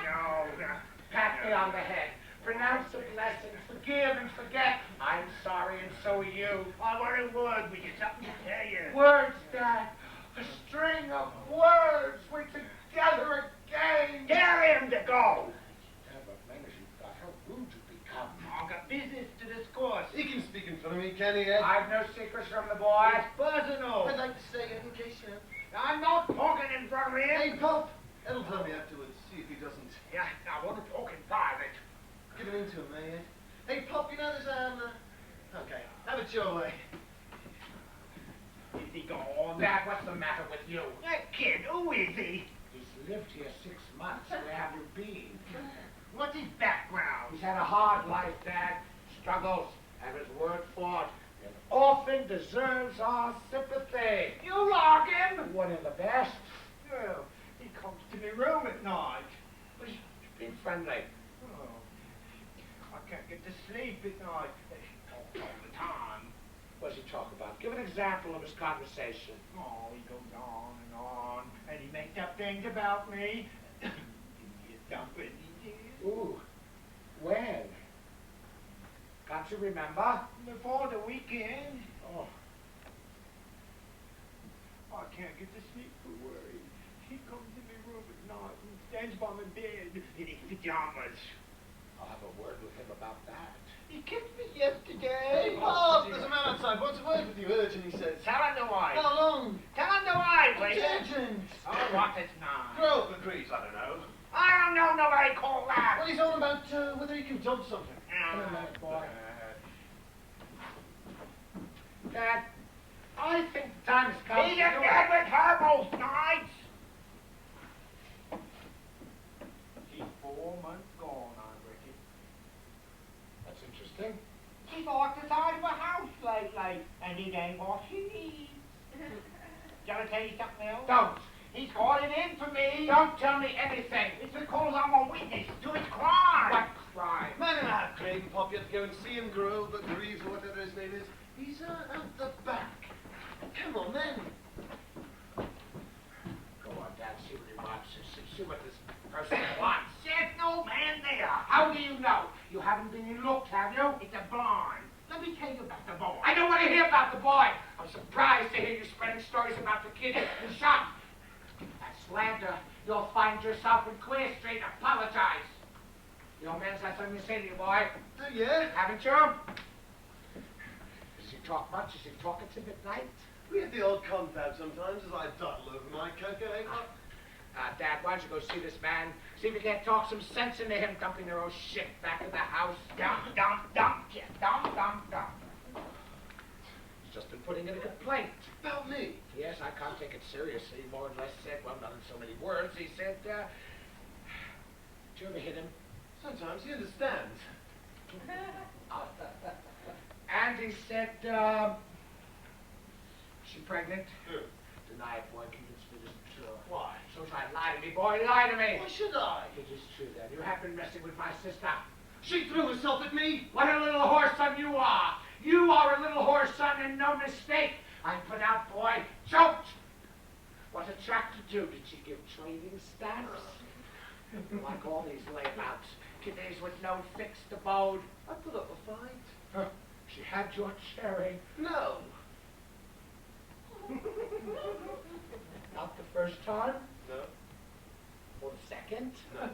Pat me on the head. Pronounce a blessing. Forgive and forget. I'm sorry, and so are you. I want a word with you, something to tell you. Words, Dad. A string of words. We're together again. Tell him to go. How rude you become. I've got business to discuss. He can speak in front of me, can he, Ed? I've no secrets from the boy. It's personal. I'd like to say it in case you know. I'm not talking in front of him. Hey, Pop! Ed'll tell me afterwards, see if he doesn't. Yeah, I want to talk in private. Give it into him, eh, Ed? Hey, Pop, you know there's, Okay, have it your way. Is he gone? Dad, what's the matter with you? That kid, who is he? He's lived here 6 months. Where have you been? What's his background? He's had a hard life, Dad. Struggles. Have his word for it. An orphan deserves our sympathy. You like him? One of the best. Well, he comes to my room at night. But he's been friendly. Oh, I can't get to sleep at night. He talks all the time. What does he talk about? Give an example of his conversation. Oh, he goes on, and he makes up things about me. Give me a thumping, he did. Ooh. When? Can't you remember? Before the weekend. Oh. I can't get to sleep for worry. He comes in my room at night and stands by my bed in his pajamas. I'll have a word with him about that. He kicked me yesterday. Hey, Pop! There's a man outside. Wants a word with you, urgent, he says. Tell him the wife. How long? Tell him the wife, will It's you? urgent! Oh, what is not? Grow up, agrees, I don't know. I don't know nobody called that. Well, he's on about, whether he can jump something. Boy. Dad, I think the time has come. He's a dead with herbals nights. She's 4 months gone, I reckon. That's interesting. She's off the side of the house lately, and it ain't what she needs. Shall I tell you something else? Don't. He's calling in for me. Don't tell me anything. It's because I'm a witness to his crime. What crime? Man and a half, Craig and Pop, you have to go and see him grow, but Greaves or whatever his name is. He's, out the back. Come on, then. Go on, Dad. See what he wants. See what this person wants. There's no man there. How do you know? You haven't been looked, have you? It's a blind. Let me tell you about the boy. I don't want to hear about the boy. I'm surprised to hear you spreading stories about the kid who shot. That's slander. You'll find yourself in Queer Street. Apologize. The old man's got something to say to you, boy. Oh, yeah? Haven't you? Does he talk much? Is he talkative at night? We have the odd confab sometimes as I dawdle over my cocoa, eh, Pop? Dad, why don't you go see this man? See if you can't talk some sense into him dumping their old shit back in the house. Dump, yeah, dump. He's just been putting in a complaint. About me? Yes, I can't take it seriously. More or less said, well, not in so many words. He said, did you ever hit him? Sometimes he understands. And he said, she pregnant? Who? Deny it, boy. Convince me this is true. Why? So try to lie to me, boy. Lie to me. Why should I? It is true, then. You have been messing with my sister. She threw herself at me. What a little whore son you are. You are a little whore son and no mistake. I'm put out, boy. Choked. What attracted you? Did she give trading status? Like all these layabouts, kiddies with no fixed abode. I put up a fight. Huh. She had your cherry. No. Not the first time? No. Or the second? No.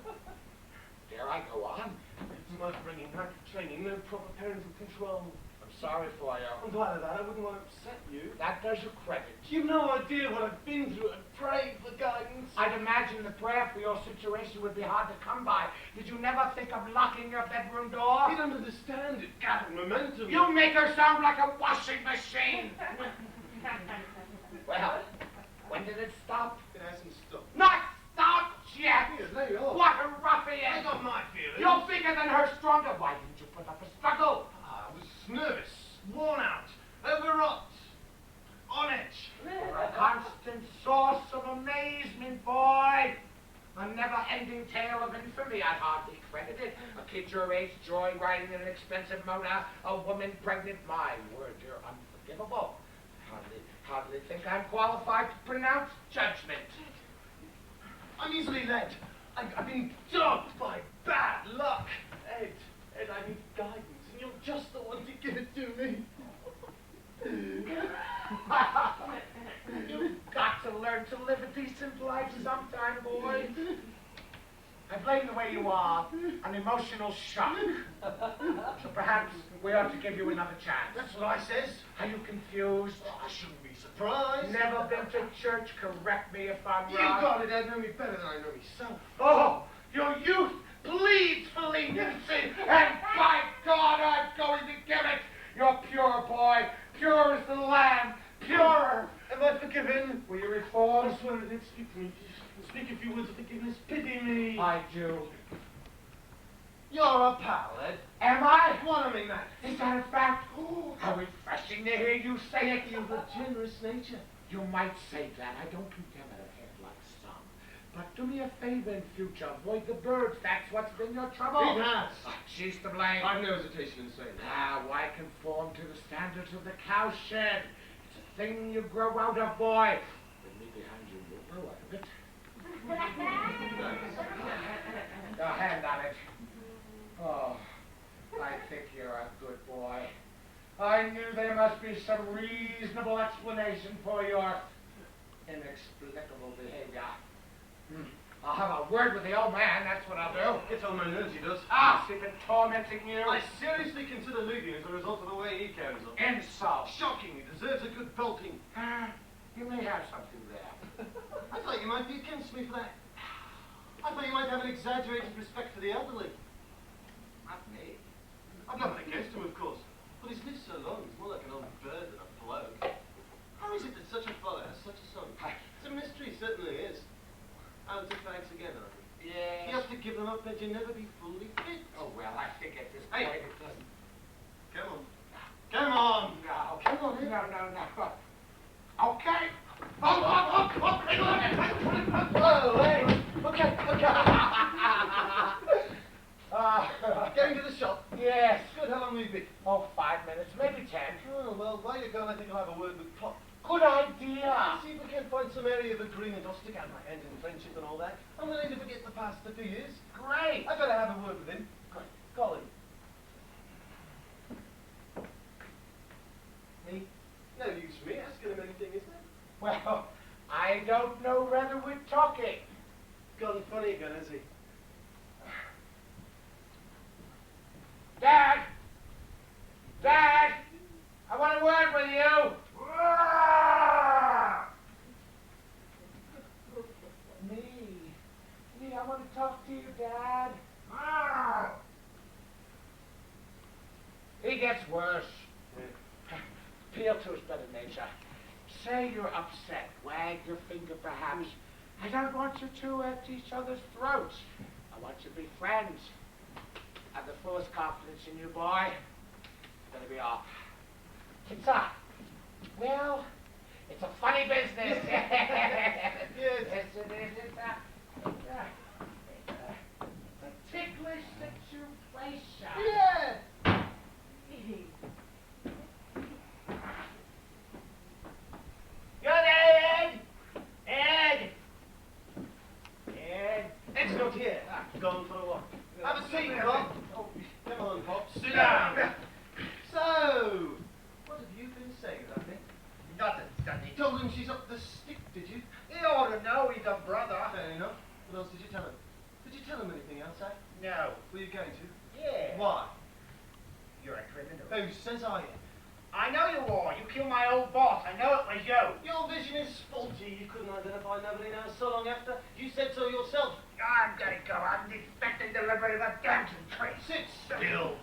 Dare I go on? It's my upbringing, lack of training, no proper parental control. I'm sorry for you. I'm glad of that. I wouldn't want to upset you. That does you credit. You've no idea what I've been through. I've prayed for guidance. I'd imagine the prayer for your situation would be hard to come by. Did you never think of locking your bedroom door? You don't understand it. Gathering momentum. You make her sound like a washing machine. Well, when did it stop? It hasn't stopped. Not stopped yet! Yes, there you are. What a ruffian! I got my feelings. You're bigger than her, stronger. Why didn't you put up a struggle? I was nervous, worn out, overwrought, on edge. A constant source of amazement, boy. A never-ending tale of infamy. I'd hardly credit it. A kid your age joyriding in an expensive motor. A woman pregnant. My word, you're unforgivable. Hardly think I'm qualified to pronounce judgment. I'm easily led. I've been dogged by bad luck. Ed, I need guidance, and you're just the one to give it to me. You've got to learn to live a decent life sometime, boy. I blame the way you are, an emotional shock. So perhaps we ought to give you another chance. That's what I says. Are you confused? Oh, I shouldn't be surprised. Never been to church? Correct me if I'm You wrong. got it, Ed. Know me better than I know myself. Oh, your youth pleads for leniency, and by God, I'm going to give it. You're pure, boy. Pure as the lamb. Purer. Am I forgiven? Will you reform? I swear it did. Speak to me. Speak a few words of forgiveness. Pity me. I do. You're a pal, Ed. Am I? What I mean that? Is that a fact? Oh, how refreshing to hear you say it. You've a generous nature. You might say that. I don't condemn it ahead like some. But do me a favor in future. Avoid the birds. That's what's been your trouble. It has. She's to blame. I've no hesitation in saying that. Ah, why conform to the standards of the cowshed? It's a thing you grow out of, boy. With me behind you, you'll grow out of it. Your hand on it. Oh, I think you're a good boy. I knew there must be some reasonable explanation for your inexplicable behavior. I'll have a word with the old man, that's what I'll do. Gets on my nerves, he does. Ah, has he been tormenting you? I seriously consider leaving as a result of the way he carries on. Insult. Shocking. He deserves a good belting. You may have something there. I thought you might be against me for that. I thought you might have an exaggerated respect for the elderly. Not me. I've nothing against him, of course. But he's lived so long, he's more like an old bird than a bloke. How is it that such a fellow has such a son? It's a mystery, certainly is. Out of fags again, I think. Yes. You have to give them up, and you'll never be fully fit. Oh, well, I think at this Hey. point it doesn't. Come on. Come on! No. Come on, No, Ed. no, no. Okay. Oh, hey! Okay. Going to the shop. Yes. Good, how long will you be? Oh, 5 minutes, maybe 10. Oh, well, while you're gone, I think I'll have a word with Pop. Good idea. See if we can find some area of agreement. I'll stick out my hand in friendship and all that. I'm willing to forget the past a few years. Great. I've got to have a word with him. Call him. Me? No use for me asking him anything, is there? Well, I don't know whether we're talking. Gone funny again, has he? Dad! Dad! I want a word with you! Me, I want to talk to you, Dad. He gets worse. Appeal to his better nature. Say you're upset. Wag your finger, perhaps. I don't want you two at each other's throats. I want you to be friends. I have the fullest confidence in you, boy. Gonna be off. It's up. Well, it's a funny business. Yes. Yes, it is. It's a ticklish situation. Yeah! Good, Ed! Ed! Ed! Ed's not here. Gone for a walk. Have a seat, Pop. Come on, Pop. Sit down. So, what have you been saying about me? Nothing, Sonny. Told him she's up the stick, did you? He ought to know he's a brother. Fair enough. What else did you tell him? Did you tell him anything else, eh? No. Were you going to? Yeah. Why? You're a criminal. Who says I am? I know you are. You killed my old boss. I know it was you. Your vision is faulty. You couldn't identify nobody now so long after. You said so yourself. I'm gonna go. I'm expecting delivery of a dancing train. Sit still.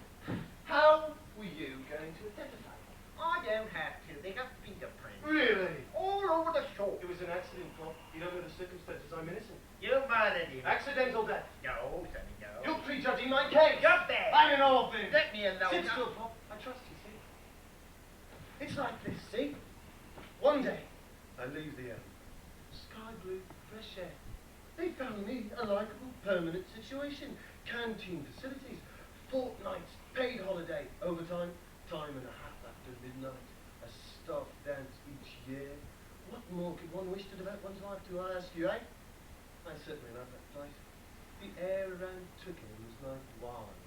How were you going to identify me? I don't have to. They got fingerprints. Really? All over the shore. It was an accident, Pop. You don't know the circumstances. I'm innocent. You murdered him. Accidental death. No, Sonny, no. You're prejudging my case. You're bad. I'm an orphan. Let me alone. Sit still, Pop. I trust you, see? It's like this, see? One day, I leave the earth. Sky blue, fresh air. They found me a likeable, permanent situation. Canteen facilities, fortnights, paid holiday, overtime, time and a half after midnight. A staff dance each year. What more could one wish to devote one's life to, I ask you, eh? I certainly love that place. The air around Twickenham was like wine.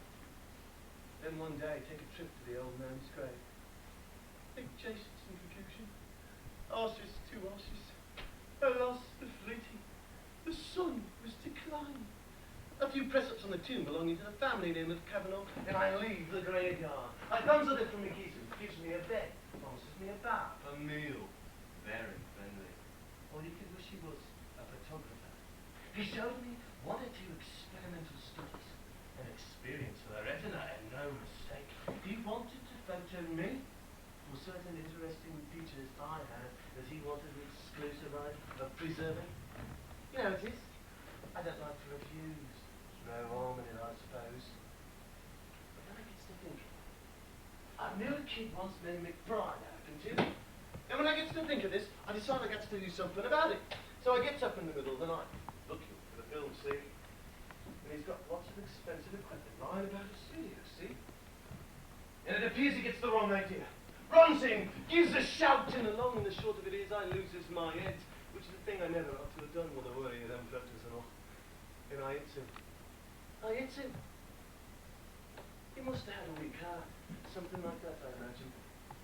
Then one day, take a trip to the old man's grave. Big chases and confusion. Arches, two arches. A loss, the fleeting. The sun was declining. A few press-ups on the tomb belonging to the family name of Kavanagh, and I leave the graveyard. I comes with it from the Keystone, gives me a bed, promises me a bath, a meal. Very friendly. All you could wish he was a photographer. He showed me one or two experimental studies. An experience for the retina, and no mistake. He wanted to photo me for certain interesting features I had that he wanted the exclusive right of preserving. You know it is. I don't like to refuse. There's no harm in it, I suppose. But then I gets to thinking. I knew a kid once named McBride, happened to. And when I gets to think of this, I decide I got to do something about it. So I gets up in the middle of the night, looking for the film, see? And he's got lots of expensive equipment lying about his studio, see? And it appears he gets the wrong idea. Runs in, gives a shout, and the long and the short of it is I loses my head, which is the thing I never ought to have done with the worry of them photos and all. And I hits him. He must have had a weak heart. Something like that, I imagine.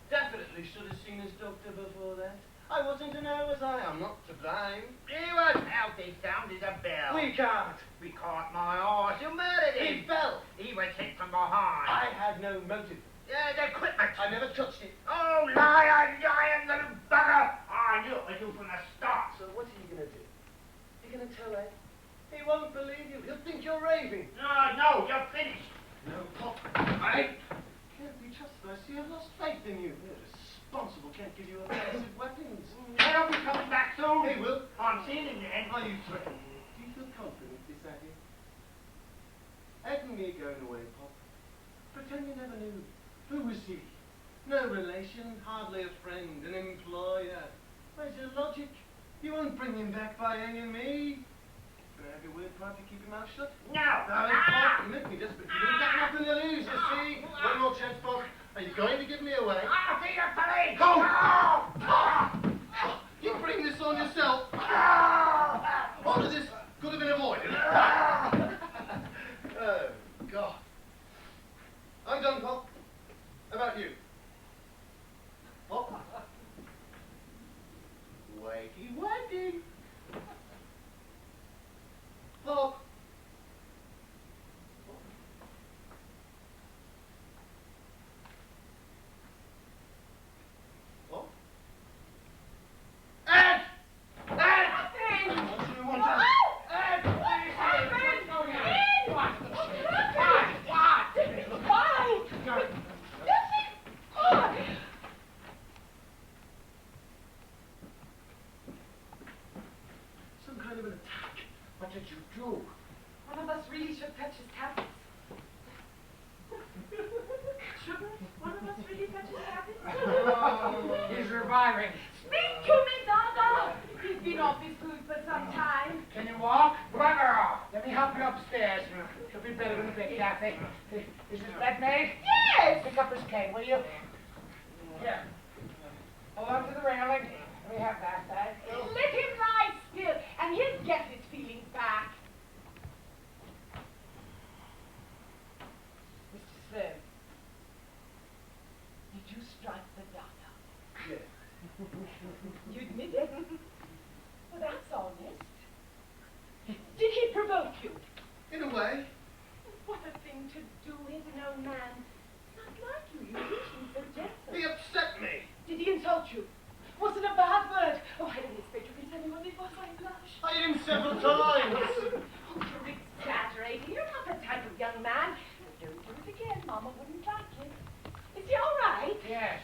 Definitely should have seen his doctor before that. I wasn't to know, was I? I'm not to blame. He was out. They sounded a bell. Weak heart. We caught my horse. You murdered him. He fell. He was hit from behind. I had no motive. Yeah, the equipment. I never touched it. Oh, liar, lying little bugger. I knew it was you from the start. So what are you going to do? You're going to tell Ed? He won't believe you. He'll think you're raving. No, you're finished. No, Pop. I can't be trusted. I see I've lost faith in you. You're responsible. Can't give you offensive weapons. He'll be coming back soon. He will. I'm seeing him then. Are you threatening me? Do you feel confident this at it? Ed and me going away, Pop. Pretend you never knew. Who was he? No relation, hardly a friend, an employer. Where's your logic? You won't bring him back by hanging me. Can I have your word for to keep your mouth shut? No. Pop, you make me desperate. You've got nothing to lose, you see. One more chance, Pop. Are you going to give me away? I'll see you, police. Go! No. You bring this on yourself. All of this could have been avoided. Oh, God. I'm done, Pop. How about you? Pop? Wakey, wakey. Pop. Pop? Ed! Ed! Nothing! What do you want? No! Ed! What happened? What? Why? Nothing! Why? Some kind of an attack. What did you do? One of us really should fetch his tablets. Shouldn't one of us really fetch his tablets? He's reviving. Speak to me, Dada! He's been off his food for some time. Can you walk? Run her off. Let me help you upstairs. You'll be better in a bit, Kathy. Is his bed made? Yes! Pick up his cane, will you? Here. Hold on to the railing. Let me have that, thank you. Let him lie still, and he'll get his feelings back. provoke you? In a way. What a thing to do. He's an old man. Not like you. You usually so gentle. He upset me. Did he insult you? Was it a bad word? Oh, I don't expect you can tell me what it was. I blush. I hit him several times. Oh, you're exaggerating. You're not the type of young man. Don't do it again. Mama wouldn't like it. Is he all right? Yes.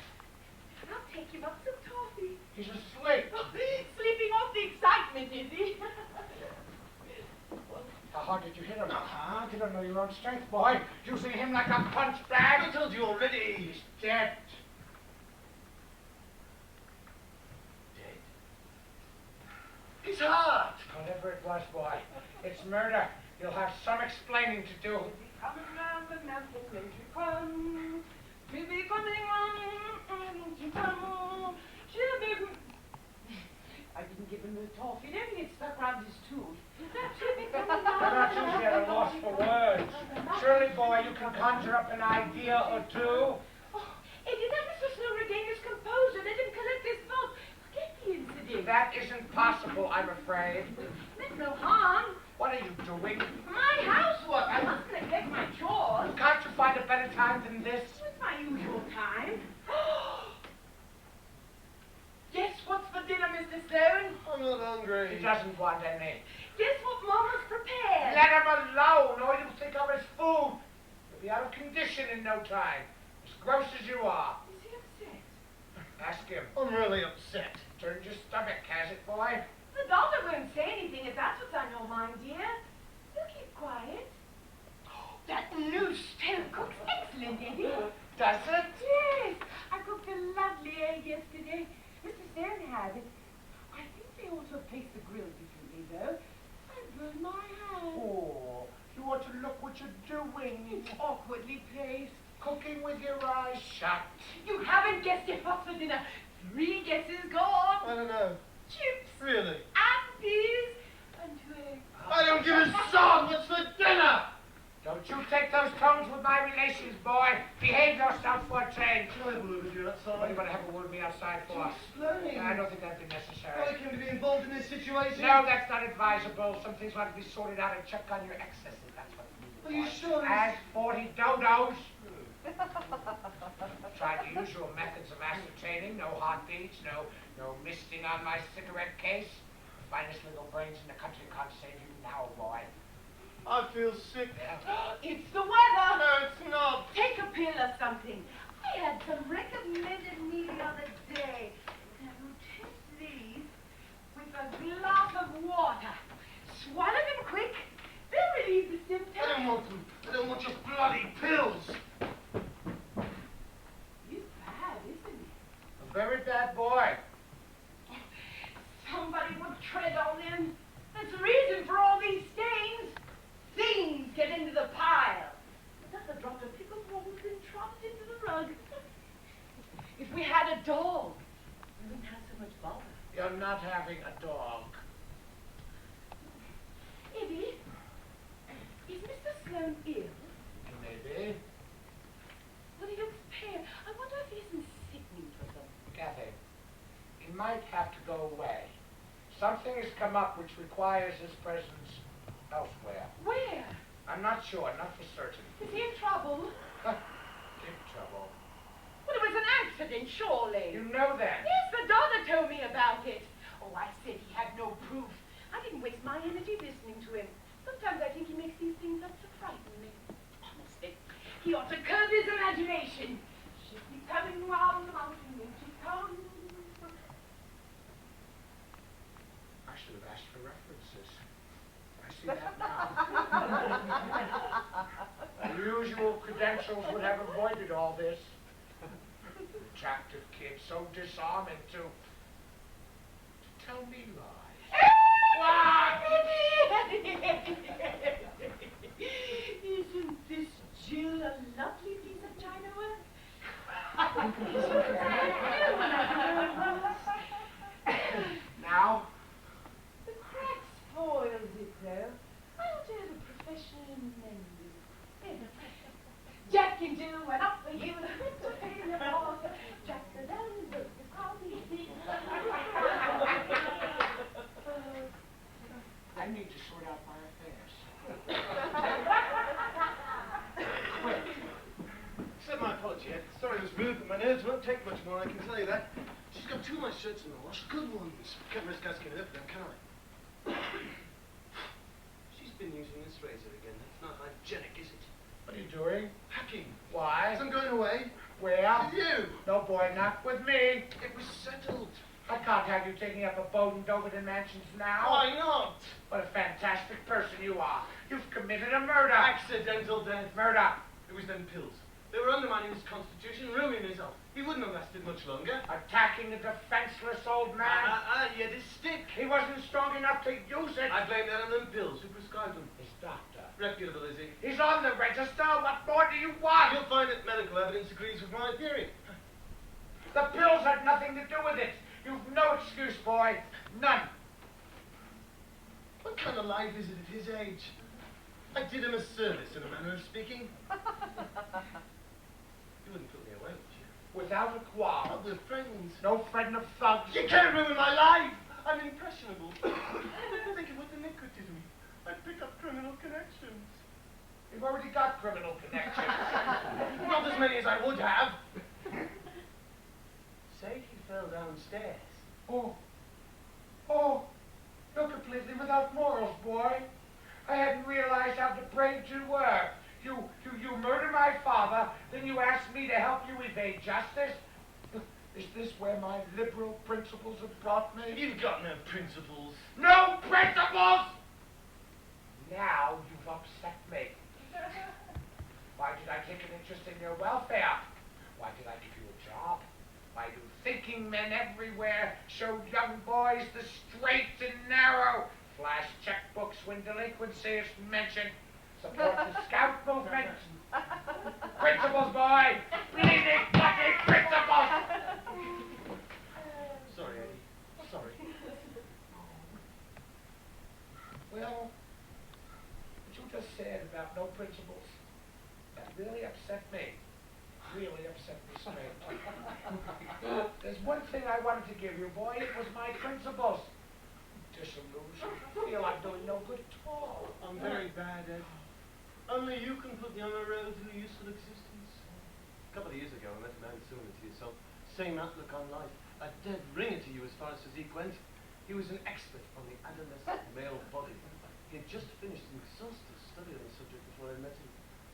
I'll take him up some coffee. He's asleep. Oh, sleeping off the excitement, is he? How hard did you hit him? You don't know your own strength, boy. Using him like a punch bag. I told you already. He's dead. Dead. His heart. Whatever it was, boy, it's murder. You'll have some explaining to do. Coming round the mountain, then she comes. We'll be coming round, she comes. She'll be... I didn't give him the toffee. It only gets stuck round his tooth. She'll be coming round. You're not usually at a loss for words. Surely, boy, you can conjure up an idea or two. Oh, Eddie, let Mr Sloan regain his composure. Let him collect his thoughts. Forget the incident. That isn't possible, I'm afraid. Meant no harm. What are you doing? My housework. I must neglect my chores. Can't you find a better time than this? It's my usual time. Guess what's for dinner, Mr Sloan? I'm not hungry. He doesn't want any. Guess what Mama's prepared? Let him alone, or you'll think of his food. You'll be out of condition in no time. As gross as you are. Is he upset? Ask him. I'm really upset. Turned your stomach, has it, boy? The doctor won't say anything if that's what's on your mind, dear. You keep quiet. That new stale cook's excellent, Eddie. Does it? Yes. I cooked a lovely egg yesterday. Mr. Sloan had it. I think they ought to have placed the grill differently, though. I burned my hand. Oh, you ought to look what you're doing. It's awkwardly placed. Cooking with your eyes shut. You haven't guessed yet what's for dinner. 3 guesses gone. I don't know. Chips Really? and peas and 2 eggs. I don't give a sod. What's for dinner? Don't you take those tones with my relations, boy. Behave yourself for a change. Can I have a word with you What are you outside? going to have a word with me outside for? Explain. I don't think that'd be I necessary. came to be involved in this situation. No, that's not advisable. Some things want to be sorted out and check on your excesses. That's what Are you sure? As 40 dodos. Tried the usual methods of ascertaining. No heartbeats, no misting on my cigarette case. Finest little brains in the country can't save you now, boy. I feel sick. Yeah. It's the weather. No, it's not. Take a pill or something. I had some recommended me the other day. Now you take these with a glass of water. Swallow them quick. They'll relieve the symptoms. I don't want them. I don't want your bloody pills. He's bad, isn't he? A very bad boy. Somebody would tread on them. That's the reason for all these stains. Things get into the pile. Another drop of pickled water's been trotted into the rug. If we had a dog, we wouldn't have so much bother. You're not having a dog. Eddie, is Mr. Sloan ill? Maybe. Well, he looks pale. I wonder if he isn't sickening for something. Kathy, he might have to go away. Something has come up which requires his presence elsewhere. Where? I'm not sure, not for certain. Is he in trouble? In trouble. Well, it was an accident, surely. You know that. Yes, the daughter told me about it. Oh, I said he had no proof. I didn't waste my energy listening to him. Sometimes I think he makes these things up to frighten me. Honestly, he ought to curb his imagination. She'll be coming round the mountain when she comes. I should have asked for references. I see that now. The usual credentials would have avoided all this. Attractive kid, so disarming to tell me lies. What? Isn't this Jill a lovely piece of chinawork? Now? The crack spoils it, though. I ought to have a professional mender. Jack and Jill went up the hill, to pay the ball. Jack alone broke the coffee. I need to sort out quiet fast. Quick. Accept my apology, Ed. Sorry it was rude, but my nerves won't take much more, I can tell you that. She's got 2 of my shirts in the wash, good ones. Can't risk asking her for them, can I? She's been using this razor again. That's not hygienic, is it? What are you doing? Hacking. Why? I'm going away. Where? With you. No, boy, not with me. It was settled. I can't have you taking up a boat in Doverton Mansions now. Why not? What a fantastic person you are. You've committed a murder. Accidental death. Murder. It was them pills. They were undermining his constitution, ruining his health. He wouldn't have lasted much longer. Attacking a defenseless old man. He had his stick. He wasn't strong enough to use it. I blame that on them pills. Who prescribed them? His doctor. Reputable, is he? He's on the register. What more do you want? You'll find that medical evidence agrees with my theory. The pills had nothing to do with it. You've no excuse, boy. None. What kind of life is it at his age? I did him a service, in a manner of speaking. You wouldn't put me away, would you? Without a quarrel. Oh, we're friends. No friend of thugs. You can't ruin my life! I'm impressionable. Think of what the Nick could do to me. I'd pick up criminal connections. You've already got criminal connections. Not as many as I would have. Say he fell downstairs. Oh, you're completely without morals, boy. I hadn't realized how depraved you were. You murdered my father, then you asked me to help you evade justice? Is this where my liberal principles have brought me? You've got no principles. No principles! Now you've upset me. Why did I take an interest in your welfare? Why did I give you a job? Why do thinking men everywhere show young boys the straight and narrow? Flash checkbooks when delinquency is mentioned. Support the scout movement. Principles, boy! Bleeding fucking principles! Sorry, Eddie. Sorry. Well, what you just said about no principles, that really upset me. Really upset me straight. There's one thing I wanted to give you, boy. It was my principles. Disillusion. Feel I'm doing no good at all. I'm very bad, Ed. Only you can put me on a road to a useful existence. A couple of years ago, I met a man similar to yourself. Same outlook on life. A dead ringer to you as far as physique went. He was an expert on the adolescent male body. He had just finished an exhaustive study on the subject before I met him.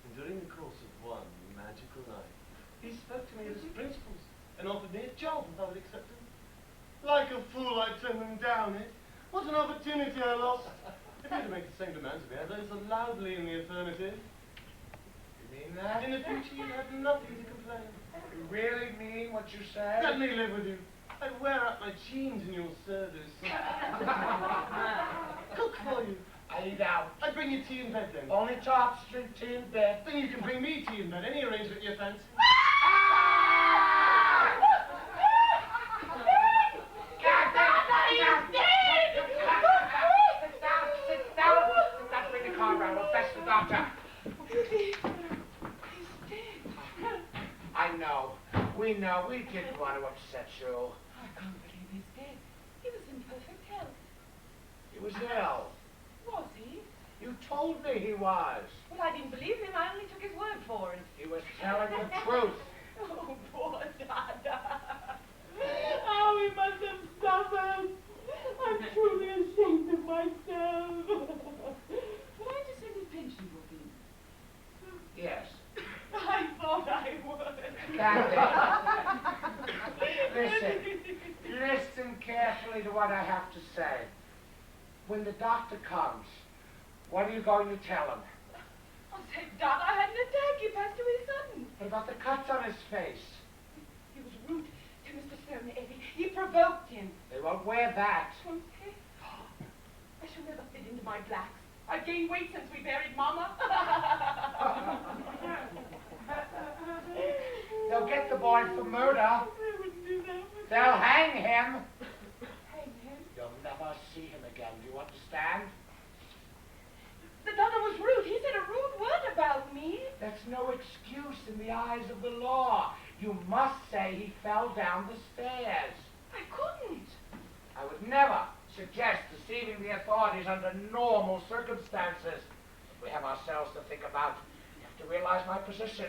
And during the course of one magical night, he spoke to me of his principles and offered me a job if I would accept him. Like a fool, I turned them down, Ed. What an opportunity I lost. If you were to make the same demands of me, I'd answer loudly in the affirmative. You mean that? In the future, you'd have nothing to complain. You really mean what you say? Let me live with you. I'd wear out my jeans in your service. Cook for you. I eat out. I'd bring you tea in bed then. Only top drink tea in bed. Then you can bring me tea in bed. Any arrangement you fancy. We know. We didn't want to upset you. I can't believe he's dead. He was in perfect health. He was ill. Was he? You told me he was. Well, I didn't believe him. I only took his word for it. He was telling the truth. Oh, poor Dada. Oh, he must have suffered. I'm truly ashamed of myself. Will I just send his pension book in? Yes. I thought I would. Kathy, listen carefully to what I have to say. When the doctor comes, what are you going to tell him? I'll say Dada had an attack. He passed away sudden. What about the cuts on his face? He was rude to Mr Sloan, Eddie. He provoked him. They won't wear that. Okay. I shall never fit into my blacks. I've gained weight since we buried Mama. They'll get the boy for murder. I wouldn't do that. They'll hang him. Hang him? You'll never see him again. Do you understand? The Dada was rude. He said a rude word about me. That's no excuse in the eyes of the law. You must say he fell down the stairs. I couldn't. I would never suggest the deceiving the authorities under normal circumstances. We have ourselves to think about. You have to realize my position.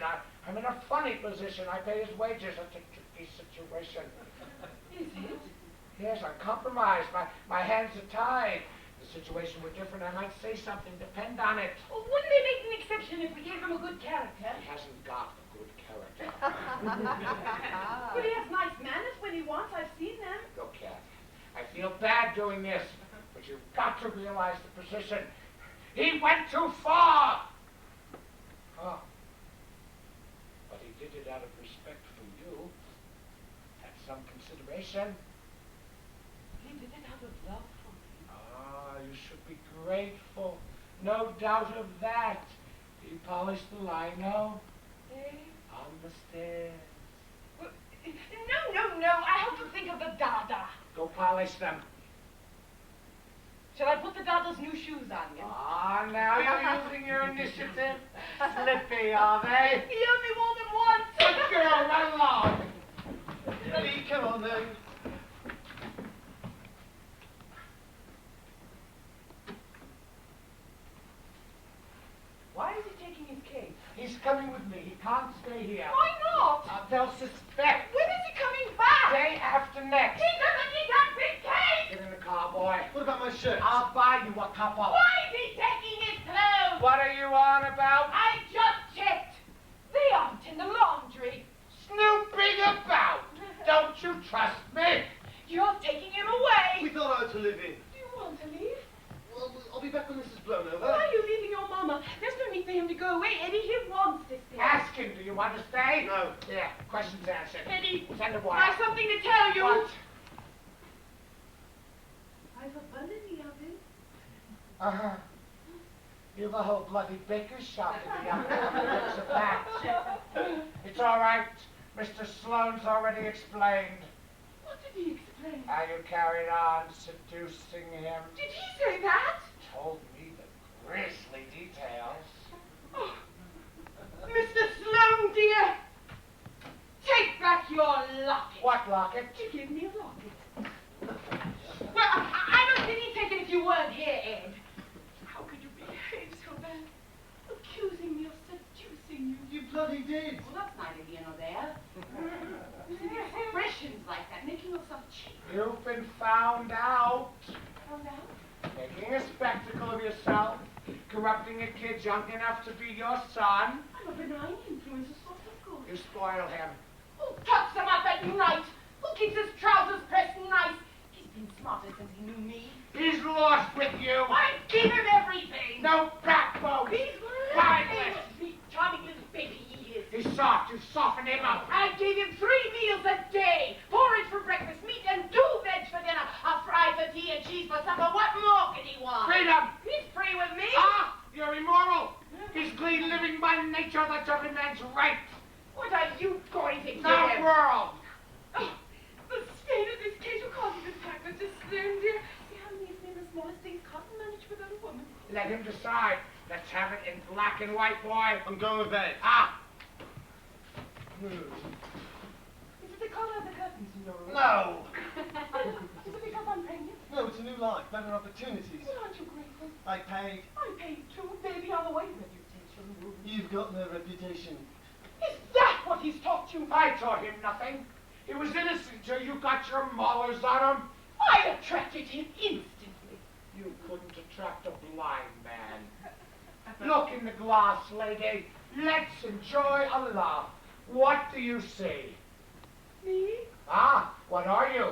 I'm in a funny position. I pay his wages. It's a tricky situation. Is it? Yes, I'm compromised. My hands are tied. If the situation were different, I might say something. Depend on it. Well, wouldn't they make an exception if we gave him a good character? He hasn't got a good character. But he has nice manners when he wants. I've seen them. Look, Kath, I feel bad doing this, but you've got to realize the position. He went too far! Oh. But he did it out of respect for you. That's some consideration. He did it out of love for me. Ah, you should be grateful. No doubt of that. He polished the lino Eh? on the stairs. Well, no. I have to think of the Dada. Go polish them. Shall I put the Dada's new shoes on him? Ah, now you're using your initiative. Slippy, are they? He only wore them once. Good girl, run along. Ready? Come on then. Why is he taking his case? He's coming with me. He can't stay here. Why not? They'll suspect. When is he coming back? Day after next. He doesn't need that big case! Get in the car, boy. What about my shirt? I'll buy you a couple. Why is he taking his clothes? What are you on about? I just checked. They aren't in the laundry. Snooping about. Don't you trust me? You're taking him away. We thought I had to live in. Do you want to leave? Well, I'll be back when this is blown over. Why are you leaving your mama? There's no need for him to go away, Eddie. He wants to stay. Ask him, do you want to stay? No. Yeah, questions answered. Eddie, Send a I wire. have something to tell you. What? I've a bun in the oven. Uh-huh. You've a whole bloody baker's shop in the oven. Looks of that. It's all right. Mr. Sloan's already explained What did he explain? how you carried on seducing him. Did he say that? Told me the grisly details. Oh, Mr. Sloan, dear, take back your locket. What locket? You give me a locket. Well, I don't think he'd take it if you weren't here, Ed. How could you behave so bad? Accusing me of seducing you. You bloody did. Well, that's neither here nor there. Using expressions like that, making yourself cheap. You've been found out. Found out? Making a spectacle of yourself. Corrupting a kid young enough to be your son. I'm a benign influence, a sort of good. You spoil him. Who tucks him up at night? Who keeps his trousers pressed nice? He's been smarter since he knew me. He's lost with you. I give him everything. No backbone. He's Mindless. sweet, charming little baby he is. He's soft. You softened him up. I gave him 3 meals a day. Porridge for breakfast, meat and 2 veg for dinner. A fry for tea and cheese for supper. What more could he want? Freedom. He's free with me. Ah, you're immoral. He's clean living by nature. That's every man's right. What are you going to do? The world. Oh, the state of this case, you can't even pack Mr. Sloan, dear. See how many things the smallest things can't manage without a woman. Let him decide. Let's have it in black and white, boy. I'm going to bed. Ah. Is it the color of the curtains in your room? No. Is it because I'm pregnant? No, it's a new life, better opportunities. Well, aren't you grateful? I paid. I paid too, baby, on the way reputation. You've got no reputation. Is that what he's taught you? I taught him nothing. He was innocent till you got your molars on him. I attracted him instantly. You couldn't attract a blind man. Look in the glass, lady. Let's enjoy a laugh. What do you see? Me? Ah, what are you?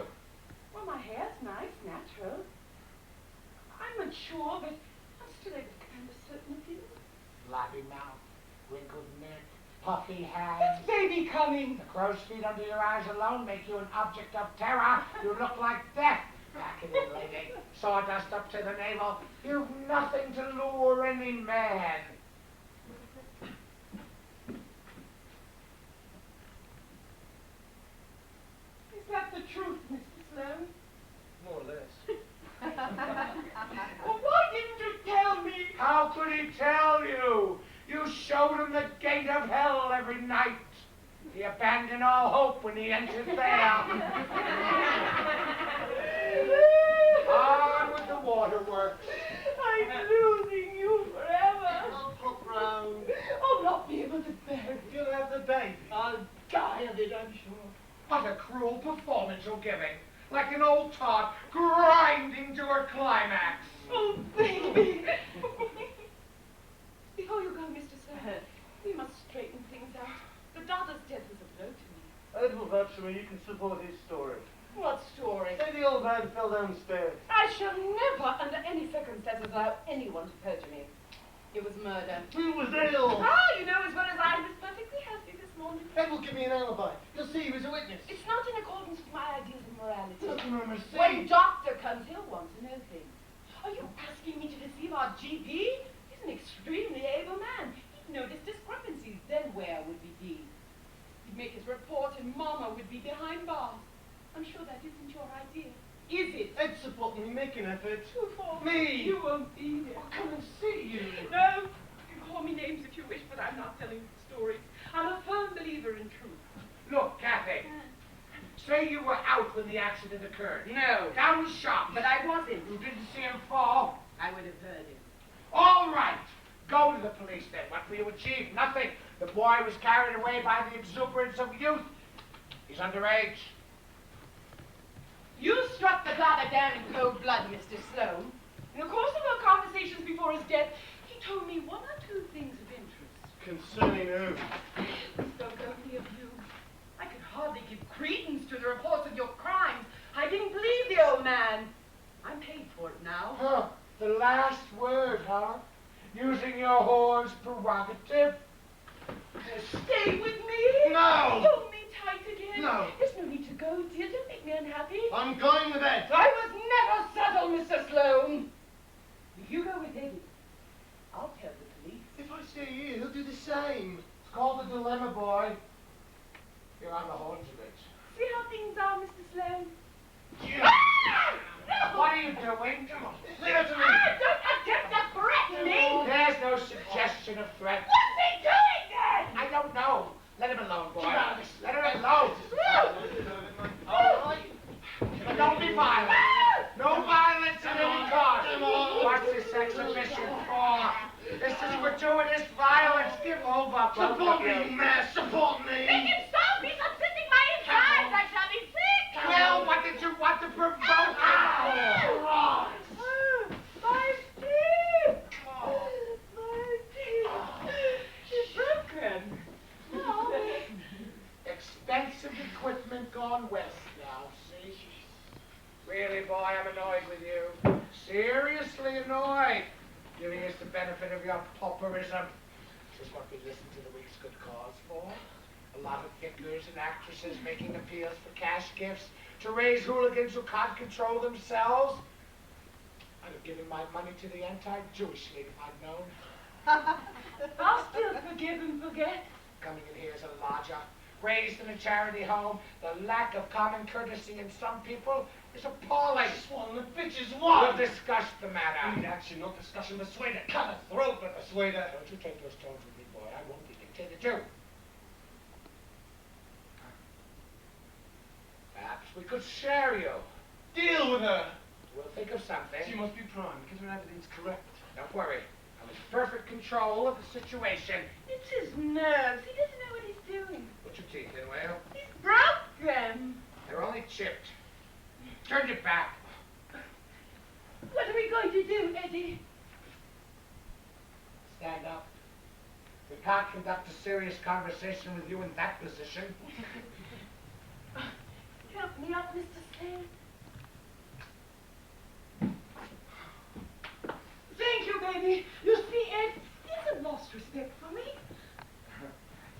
Well, my hair's nice, natural. I'm mature, but I'm still able to kind of certain of you. Flabby mouth, wrinkled neck, puffy hands. It's baby coming. The crow's feet under your eyes alone make you an object of terror. You look like death. Back it in, lady. Sawdust up to the navel. You've nothing to lure any man. Is that the truth, Mr. Sloan? More or less. Well, why didn't you tell me? How could he tell you? You showed him the gate of hell every night. He abandoned all hope when he entered there. On with the waterworks. I'm losing you forever. I'll pop round. I'll not be able to bear it. You'll have the baby. I'll die of it, I'm sure. What a cruel performance you're giving. Like an old tart grinding to her climax. Oh, baby. Before you go, Mr. Sloan, we must straighten things out. The daughter's death was a blow to me. Eberle vouch for me, you can support his story. What story? Say the old man fell downstairs. I shall never, under any circumstances, allow anyone to perjure me. It was murder. Who was ill? Ah, you know as well as I was perfectly healthy this morning. Eberle give me an alibi. You'll see he was a witness. It's not in accordance with my ideas of morality. Look, Mama, see. When doctor comes, he'll want to know things. Are you asking me to deceive our GP? He's an extremely able man. He'd notice discrepancies. Then where would we be? He'd make his report and Mama would be behind bars. I'm sure that isn't your idea. Is it? Ed's supporting me, make an effort. Who for? Me. You won't be there. I'll come and see you. No, you can call me names if you wish, but I'm not telling stories. I'm a firm believer in truth. Look, Kathy. Say you were out when the accident occurred. No. Down the shop. But I wasn't. You didn't see him fall. I would have heard him. All right. Go to the police then. What will you achieve? Nothing. The boy was carried away by the exuberance of youth. He's underage. You struck the daughter down in cold blood, Mr. Sloan. In the course of our conversations before his death, he told me one or two things of interest. Concerning who? We spoke only of you. I could hardly give credence to the reports of your crimes. I didn't believe the old man. I'm paid for it now. Huh. The last word, huh? Using your horn's prerogative. Stay with me. No. Hold me tight again. No. There's no need to go, dear. Don't make me unhappy. I'm going with Ed. I was never subtle, Mr. Sloan. You go with Eddie. I'll tell the police. If I stay here, he'll do the same. It's called the dilemma, boy. You're on the horns of it. See how things are, Mr. Sloan? Yeah. No! What are you doing? Come on. Leave it to me. Don't attempt to threaten me! There's no suggestion of threat. What's he doing then? I don't know. Let him alone, boy. Get out of this. Let him alone. All right. But don't be violent. No violence at any cost. Come on. What's this exhibition for? This is gratuitous violence. Give over, both Support of me, you. man. Support me. Make him stop! He's upsetting my insides! I shall be sick! Well, what did you want to provoke him for? My teeth! My teeth! She's broken! Oh. Expensive equipment gone west now, see? Really, boy, I'm annoyed with you. Seriously annoyed. Giving us the benefit of your pauperism. This is what we listen to the week's good cause for. A lot of figures and actresses making appeals for cash gifts to raise hooligans who can't control themselves. I'd have given my money to the anti-Jewish league if I'd known. I'll still forgive and forget. Coming in here as a lodger, raised in a charity home, the lack of common courtesy in some people is appalling. Swan, the bitch is We'll one. discuss the We matter. need action, not discussion. Persuader. Cut a throat, but persuader. Don't you take those tones with me, boy. I won't be dictated to. Perhaps we could share you. Deal with her. We'll think of something. She must be prime because her evidence correct. Don't worry. I'm in perfect control of the situation. It's his nerves. He doesn't know what he's doing. Put your teeth in, Whale. He's broken. They're only chipped. Turn your back. What are we going to do, Eddie? Stand up. We can't conduct a serious conversation with you in that position. Help me up, Mr. Sloan. Thank you, baby. You see, Ed, he hasn't lost respect for me.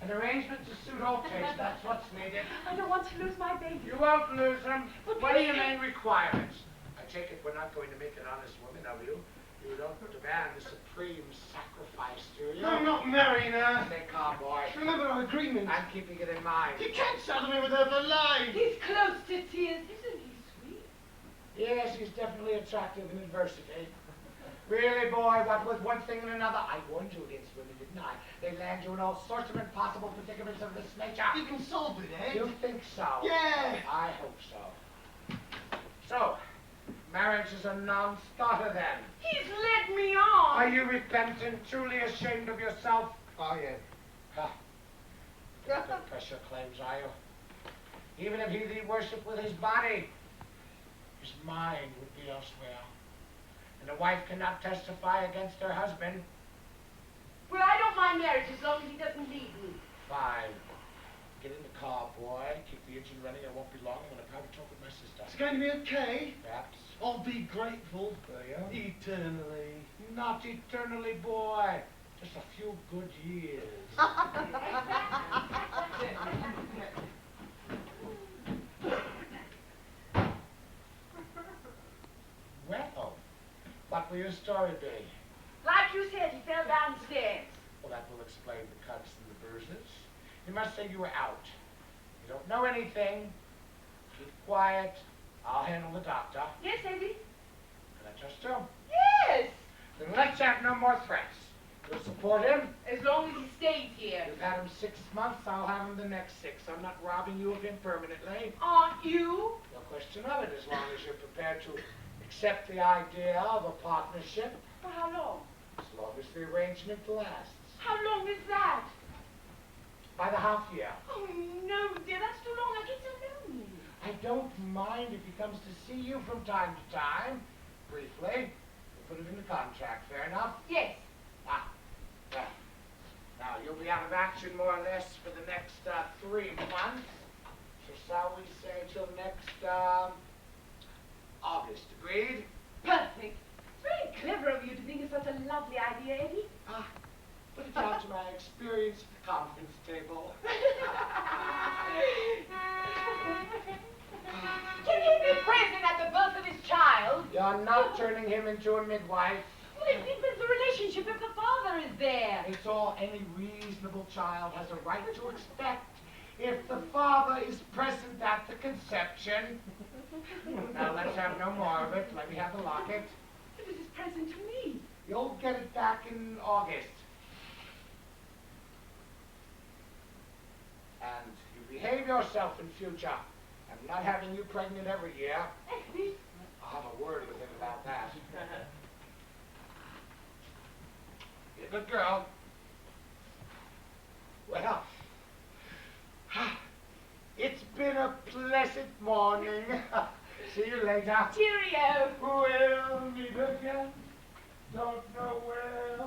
An arrangement to suit all tastes, that's what's needed. I don't want to lose my baby. You won't lose him. But What are your please. main requirements? I take it we're not going to make an honest woman of you. You don't demand the supreme sacrifice, do you? I'm not marrying her. Stay calm, boy. Remember our agreement. I'm keeping it in mind. You can't saddle me with her for life. He's close to tears. Isn't he sweet? Yes, he's definitely attractive in adversity. Really, boy, what with one thing and another, I warned you against women, didn't I? They land you in all sorts of impossible predicaments of this nature. You can solve it, Ed. You think so? Yeah. I hope so. So, Marriage is a non-starter then. He's led me on. Are you repentant, truly ashamed of yourself? I am. Huh. You don't press your claims, are you? Even if he did worship with his body, his mind would be elsewhere. And a wife cannot testify against her husband. Well, I don't mind marriage as long as he doesn't leave me. Fine. Get in the car, boy. Keep the engine running. It won't be long. I'm going to private talk with my sister. It's going to be okay. Perhaps. I'll be grateful. Yeah. Eternally. Not eternally, boy. Just a few good years. Well, what will your story be? Like you said, he fell downstairs. Well, that will explain the cuts and the bruises. You must say you were out. You don't know anything. Keep quiet. I'll handle the doctor. Yes, Eddie? Can I trust you? Yes! Then let's have no more threats. You'll support him? As long as he stays here. You've had him 6 months, I'll have him the next 6. I'm not robbing you of him permanently. Aren't you? No question of it, as long as you're prepared to accept the idea of a partnership, For how long? as long as the arrangement lasts. How long is that? By the half year. Oh, no, dear, that's too long. I get so lonely. I don't mind if he comes to see you from time to time, briefly. We'll put it in the contract, fair enough? Yes. Ah, well, now you'll be out of action more or less for the next 3 months. So shall we say till next, August, agreed? Perfect. It's very clever of you to think of such a lovely idea, Eddie. Ah, put it down to my experience at the conference table. Can he be present at the birth of his child? You're not turning him into a midwife. Well, it deepens the relationship if the father is there. It's all any reasonable child has a right to expect if the father is present at the conception. Now let's have no more of it. Let me have the locket. It was his present to me. You'll get it back in August. And you behave yourself in future. I'm not having you pregnant every year. Eddie. I'll have a word with him about that. You're a good girl. Well, it's been a pleasant morning. See you later. Cheerio. We'll meet again. Don't know where.